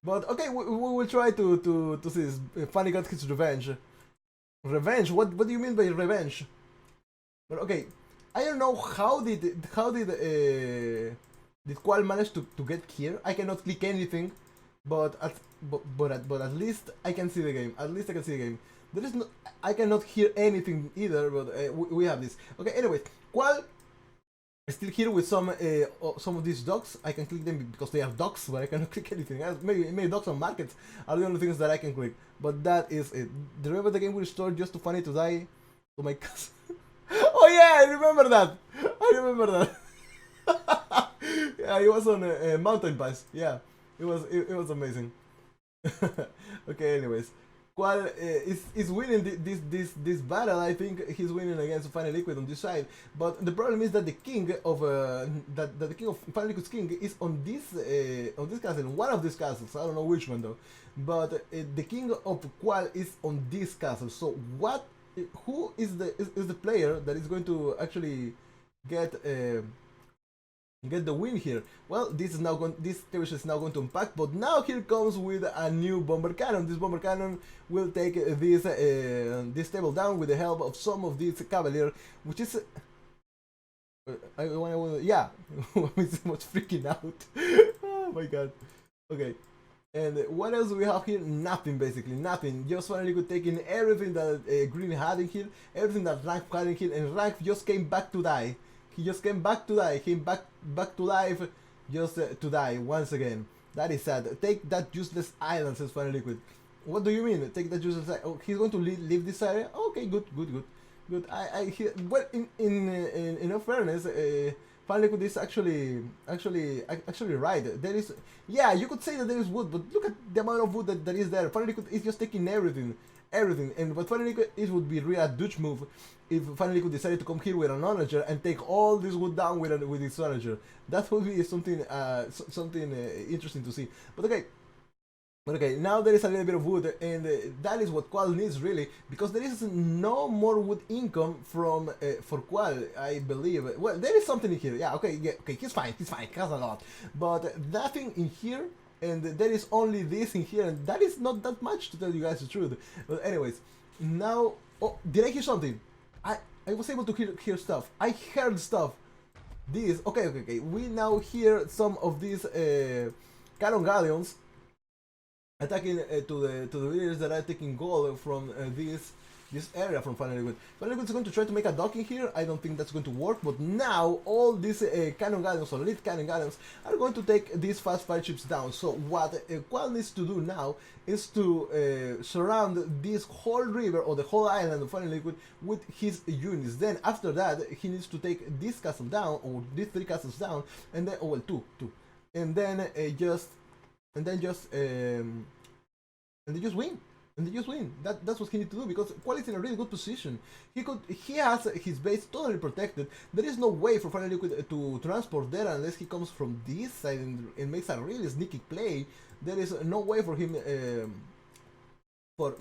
But okay, we will try to see this. Funny got his revenge. Revenge? What do you mean by revenge? But okay, I don't know how did Qual manage to get here. I cannot click anything, but at least I can see the game. At least I can see the game. There is no, I cannot hear anything either, but we have this. Okay, anyway, Qual is still here with some of these dogs. I can click them because they have dogs, but I cannot click anything else. Maybe dogs on markets are the only things that I can click. But that is it. Remember the game will restore just too funny to die to my cousin. Oh yeah, I remember that. Yeah, it was on a mountain pass. Yeah, it was amazing. Okay, anyways. Qual is winning this battle. I think he's winning against Final Liquid on this side, but the problem is that the king of the king of Final Liquid's king is on this castle, one of these castles. I don't know which one though, but the king of Qual is on this castle. So who is the player that is going to actually get get the win here. Well, this territory is now going to impact, but now here comes with a new bomber cannon. This bomber cannon will take this table down with the help of some of these cavalier, which is yeah, it's much freaking out. Oh my god. Okay. And what else do we have here? Nothing, basically, nothing. Just finally could take in everything that Green had in here, everything that Rank had in here, and Rank just came back to die. He just came back to die, came back to life, just to die once again. That is sad. Take that useless island, says Final Liquid. What do you mean? Take that useless island? Oh, he's going to leave this area? Okay, good. Well, in all fairness, Final Liquid is actually right. There is, yeah, you could say that there is wood, but look at the amount of wood that is there. Final Liquid is just taking everything, and what Final Liquid is would be really a douche move if Final Liquid decided to come here with an onager and take all this wood down with his onager. That would be something interesting to see. But okay, now there is a little bit of wood, and that is what Qual needs really, because there is no more wood income from for Qual, I believe. Well, there is something in here. Yeah, okay, he's fine. He has a lot, but nothing in here, and there is only this in here, and that is not that much, to tell you guys the truth. But anyways, now, oh, did I hear something? I was able to hear stuff. I heard stuff. This, okay. We now hear some of these cannon galleons attacking to the villagers that are taking gold from this area from Final Liquid. Final Liquid is going to try to make a docking here. I don't think that's going to work, but now all these cannon galleons or elite cannon galleons are going to take these fast fire ships down. So what Qual needs to do now is to surround this whole river or the whole island of Final Liquid with his units. Then after that, he needs to take this castle down, or these 3 castles down, and then, oh well, two, and then just win. And they just win. That's what he needs to do, because Qual is in a really good position. He has his base totally protected. There is no way for Final Liquid to transport there unless he comes from this side and makes a really sneaky play. There is no way for him. Well,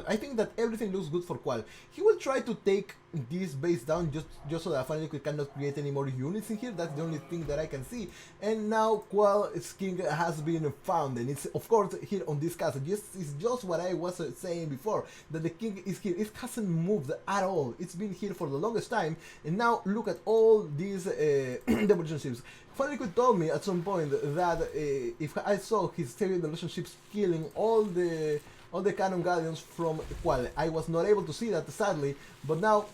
I think that everything looks good for Qual. He will try to take this base down just so that Final Liquid cannot create any more units in here. That's the only thing that I can see. And now Qual's king has been found, and it's of course here on this castle. It's just what I was saying before, that the king is here. It hasn't moved at all. It's been here for the longest time, and now look at all these demolition ships. Final Liquid told me at some point that if I saw his heavy demolition ships killing all the cannon galleons from Qual. I was not able to see that, sadly, but now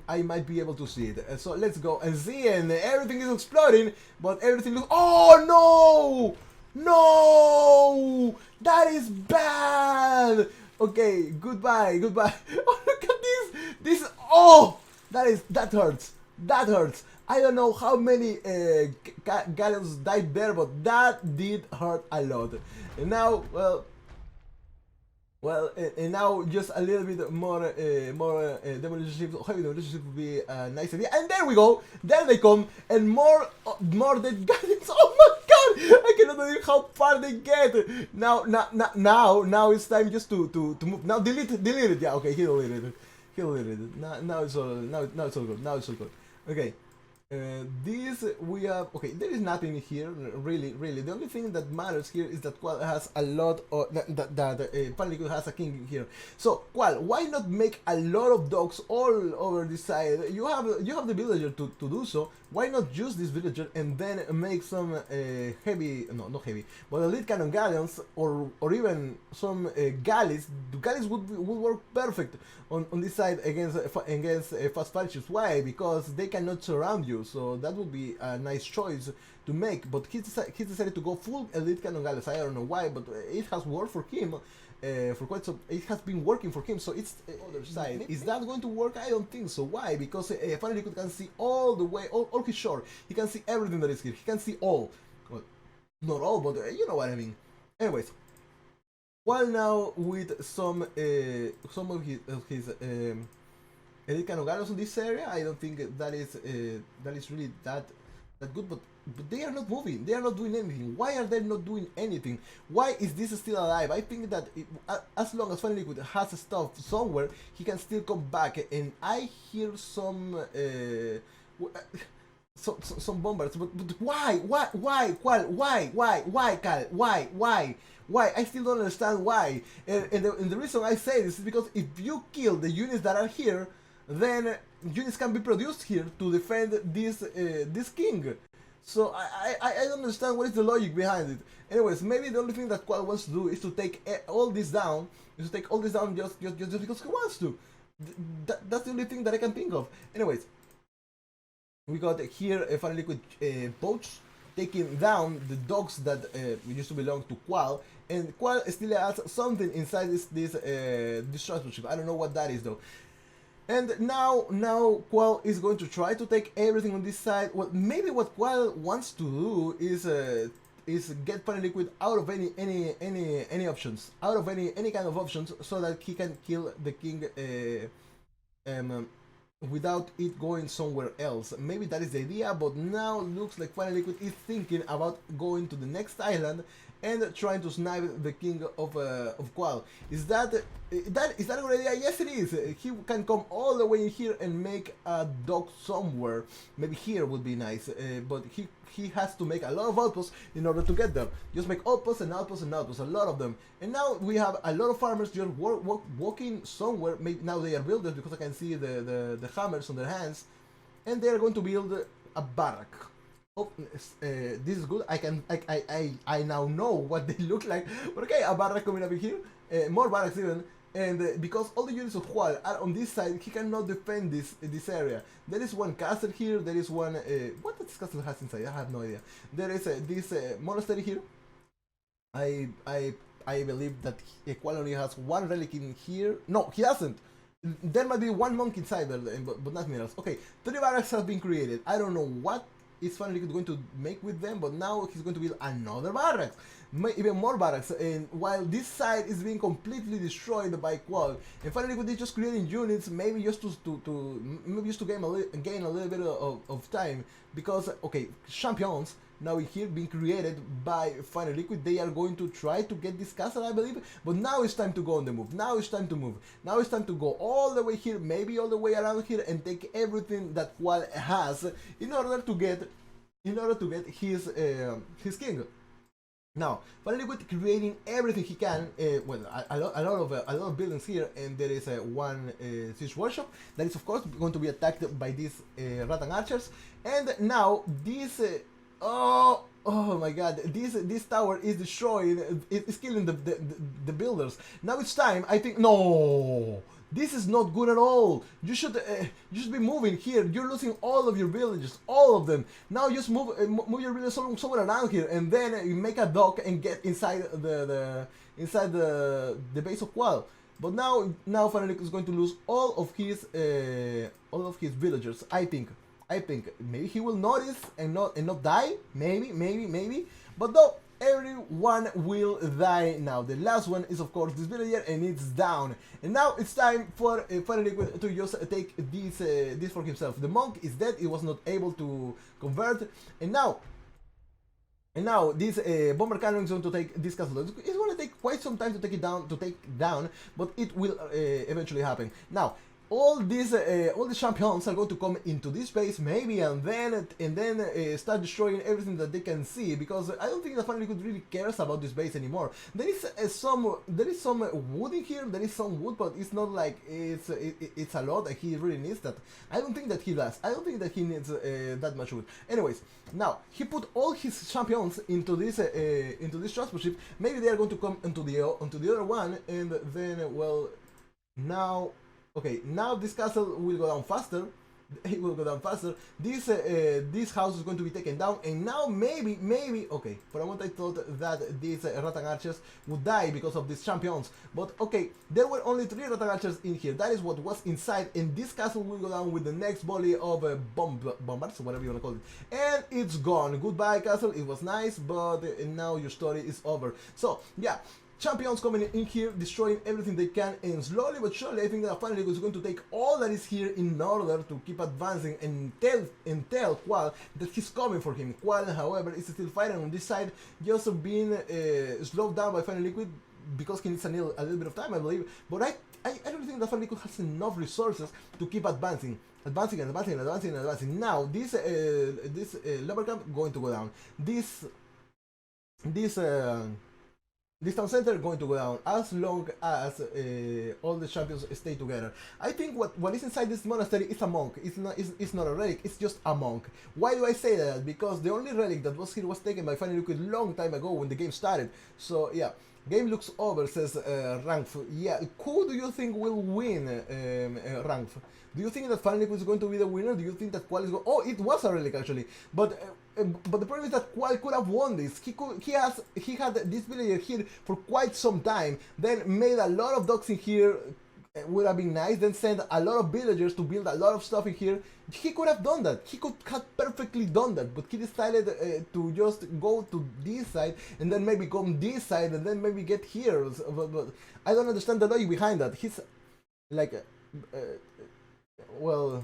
I might be able to see it. So let's go and see, and everything is exploding, but everything looks, oh no, that is bad. Okay, goodbye. Oh, look at this, oh, that hurts. I don't know how many galleons died there, but that did hurt a lot. And now, and now just a little bit more demolition ships, heavy demolition ships would be a nice idea. And there we go, there they come, and more dead galleons. Oh my god, I cannot believe how far they get. Now it's time just to move. Now delete it. Yeah, okay, he deleted it. Now it's all good. Okay. This we have, okay, there is nothing here really. The only thing that matters here is that Qual has a lot of that Final Liquid has a king here. So Qual, why not make a lot of dogs all over this side? You have the villager to do so. Why not use this villager and then make some not heavy, but elite cannon galleons or even some galleys. The galleys would work perfect on this side against fast fire ships. Why? Because they cannot surround you. So that would be a nice choice to make. But he decided to go full elite cannon galleys. I don't know why, but it has worked for him. For quite some, it has been working for him, so it's other side. Is that going to work? I don't think so. Why? Because Final Liquid can see all the way, all his shore. He can see everything that is here. He can see all. Well, not all, but you know what I mean. Anyways, while now with some of his elite cannon galleons in this area, I don't think that is really that good. But but they are not moving. They are not doing anything. Why are they not doing anything? Why is this still alive? I think that as long as Funny Liquid has stuff somewhere, he can still come back. And I hear some some bombers, but why, Cal? Why? I still don't understand why. And the reason I say this is because if you kill the units that are here, then units can be produced here to defend this king. So I don't understand what is the logic behind it. Anyways, maybe the only thing that Qual wants to do is to take all this down. Just because he wants to. That's the only thing that I can think of. Anyways, we got here a Funny Liquid boats taking down the dogs that used to belong to Qual, and Qual still has something inside this transport ship. I don't know what that is though. And now Qual is going to try to take everything on this side. Well, maybe what Qual wants to do is get Funny Liquid out of any options, out of any kind of options, so that he can kill the king without it going somewhere else. Maybe that is the idea, but now looks like Funny Liquid is thinking about going to the next island and trying to snipe the king of Qual. Is that a good idea? Yes, it is. He can come all the way in here and make a dock somewhere. Maybe here would be nice, but he has to make a lot of outposts in order to get them. Just make outposts and outposts and outposts, a lot of them. And now we have a lot of farmers just walking somewhere. Maybe now they are builders because I can see the hammers on their hands, and they are going to build a barrack. Oh, this is good. I now know what they look like. But okay, a barrack coming up in here, more barracks even. And because all the units of Qual are on this side, he cannot defend this area. There is one castle here. There is one. What this castle has inside? I have no idea. There is this monastery here. I believe that Qual only has one relic in here. No, he doesn't. There might be one monk inside there, but nothing else. Okay, 3 barracks have been created. I don't know what is Funny Liquid going to make with them, but now he's going to build another barracks, even more barracks, and while this side is being completely destroyed by Qual, and Funny Liquid is just creating units, maybe just to gain a little bit of time, because okay, champions now here being created by Funny Liquid, they are going to try to get this castle, I believe, but now it's time to go on the move. Now it's time to move. Now it's time to go all the way here, maybe all the way around here, and take everything that Qual has in order to get his king. Now, Funny Liquid creating everything he can. Well, a lot of buildings here, and there is one siege workshop that is of course going to be attacked by these Rattan archers. And now this. Oh my god, this tower is destroying, it's killing the builders. Now it's time, I think, no, this is not good at all. You should be moving here. You're losing all of your villages, all of them. Now just move your villages somewhere around here, and then you make a dock and get inside the base of Qual. But now Funny Liquid is going to lose all of his villagers, I think maybe he will notice and not die. Maybe. But though everyone will die now. The last one is of course this villager, and it's down. And now it's time for Funny Liquid to just take this for himself. The monk is dead. He was not able to convert. And now this bomber cannon is going to take this castle. It's going to take quite some time to take it down, but it will eventually happen. Now, all these champions are going to come into this base maybe, and then start destroying everything that they can see, because I don't think that Funny Liquid really cares about this base anymore. There is some wood in here. There is some wood, but it's not like it's a lot and he really needs that. I don't think that he does. I don't think that he needs that much wood. Anyways, now he put all his champions into this transport ship. Maybe they are going to come into the other one, and then well now. Okay, now this castle will go down faster. It will go down faster. This house is going to be taken down, and now maybe. Okay, for a moment I thought that these Rattan archers would die because of these champions, but okay, there were only 3 Rattan archers in here. That is what was inside, and this castle will go down with the next volley of bombers, whatever you wanna call it, and it's gone. Goodbye, castle. It was nice, but now your story is over. So yeah. champions coming in here, destroying everything they can, and slowly but surely I think that Final Liquid is going to take all that is here in order to keep advancing and tell Qual that he's coming for him. Qual, however, is still fighting on this side, just being slowed down by Final Liquid because he needs a little bit of time, I believe. But I don't think that Final Liquid has enough resources to keep advancing. Now this lumber camp going to go down. This town center going to go down as long as all the champions stay together. I think what is inside this monastery is a monk. It's not a relic, it's just a monk. Why do I say that? Because the only relic that was here was taken by Final Liquid long time ago when the game started. So yeah, game looks over, says Rankf. Yeah, who do you think will win, Rankf? Do you think that Final Liquid is going to be the winner? Do you think that Qual is going? Oh, it was a relic actually, but the problem is that Qual could have won this. He had this villager here for quite some time. Then made a lot of docks in here. Would have been nice. Then sent a lot of villagers to build a lot of stuff in here. He could have done that. He could have perfectly done that, but he decided to just go to this side and then maybe come this side and then maybe get here. But I don't understand the logic behind that. He's like. Well,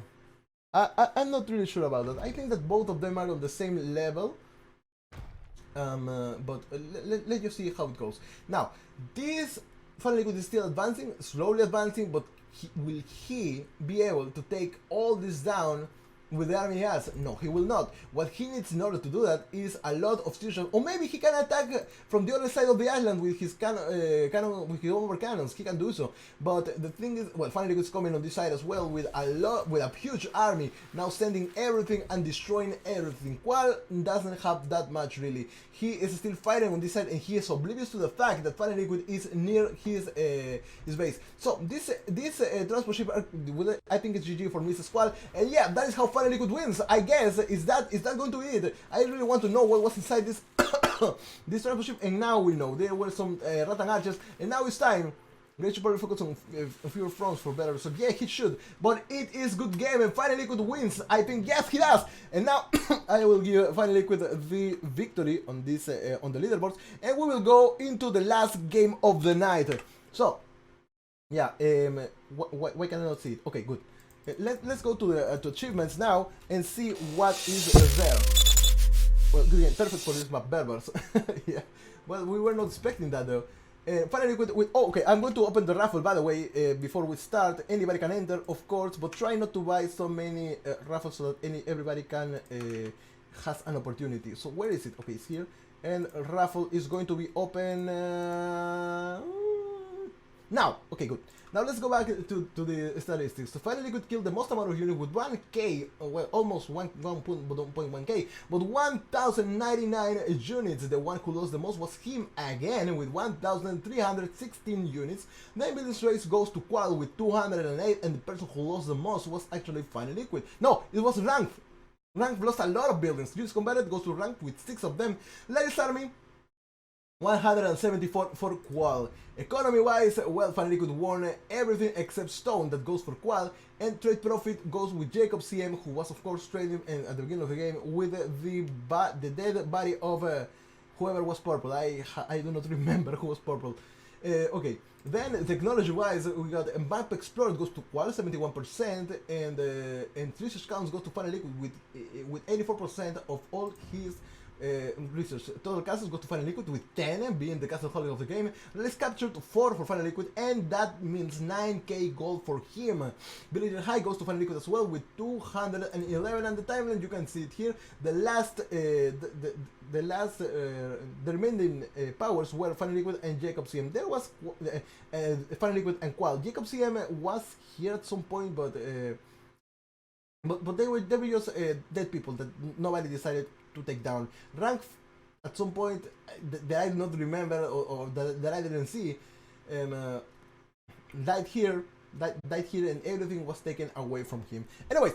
I'm not really sure about that. I think that both of them are on the same level. But let's just see how it goes. Now, this Final Liquid is still advancing, slowly advancing, but will he be able to take all this down with the army he has? No, he will not. What he needs in order to do that is a lot of steel, or maybe he can attack from the other side of the island with his with his over cannons. He can do so. But the thing is, well, Final Liquid is coming on this side as well with a huge army, now sending everything and destroying everything. Qual doesn't have that much really. He is still fighting on this side, and he is oblivious to the fact that Final Liquid is near his base. So this transport ship, I think it's GG for Mrs. Qual, and yeah, that is how Final Liquid wins. I guess is that going to be it? I really want to know what was inside this this transport ship, and now we know there were some Rattan archers, and now it's time. Rage should probably focus on fewer fronts for better. So yeah, he should. But it is good game, and Final Liquid wins. I think yes, he does. And now I will give Final Liquid the victory on this on the leaderboards, and we will go into the last game of the night. So yeah, why can I not see it? Okay, good. Let's go to the to achievements now and see what is there. Well, good game, perfect for this map, Berbers. Yeah. Well, we were not expecting that though. Finally, okay, I'm going to open the raffle, by the way, before we start. Anybody can enter, of course, but try not to buy so many raffles so that everybody can has an opportunity. So where is it? Okay, it's here, and raffle is going to be open now. Okay, good. Now let's go back to the statistics. So Final Liquid killed the most amount of units with 1k, well, almost 1.1k, but 1099 units. The one who lost the most was him again with 1316 units. Then buildings race goes to Qual with 208, and the person who lost the most was actually Final Liquid. No, it was Rank. Rank lost a lot of buildings. Units combated goes to Rank with 6 of them. Ladies Army, 174 for Qual. Economy wise, well, Final Liquid won everything except stone, that goes for Qual, and trade profit goes with Jacob CM, who was of course trading at the beginning of the game with the dead body of whoever was purple. I do not remember who was purple. Okay, then technology wise, we got map explored goes to Qual 71%, and research counts goes to Final Liquid with 84% of all his research. Total castles go to Final Liquid with 10, being the castle holder of the game. Let's capture 4 for Final Liquid, and that means 9k gold for him. Villager High goes to Final Liquid as well with 211, and the timeline you can see it here. The last the remaining powers were Final Liquid and Jacob CM. There was Final Liquid and Qual. Jacob CM was here at some point, but they were just dead people that nobody decided to take down. Rank at some point that I do not remember or that I didn't see died here, and everything was taken away from him. Anyways,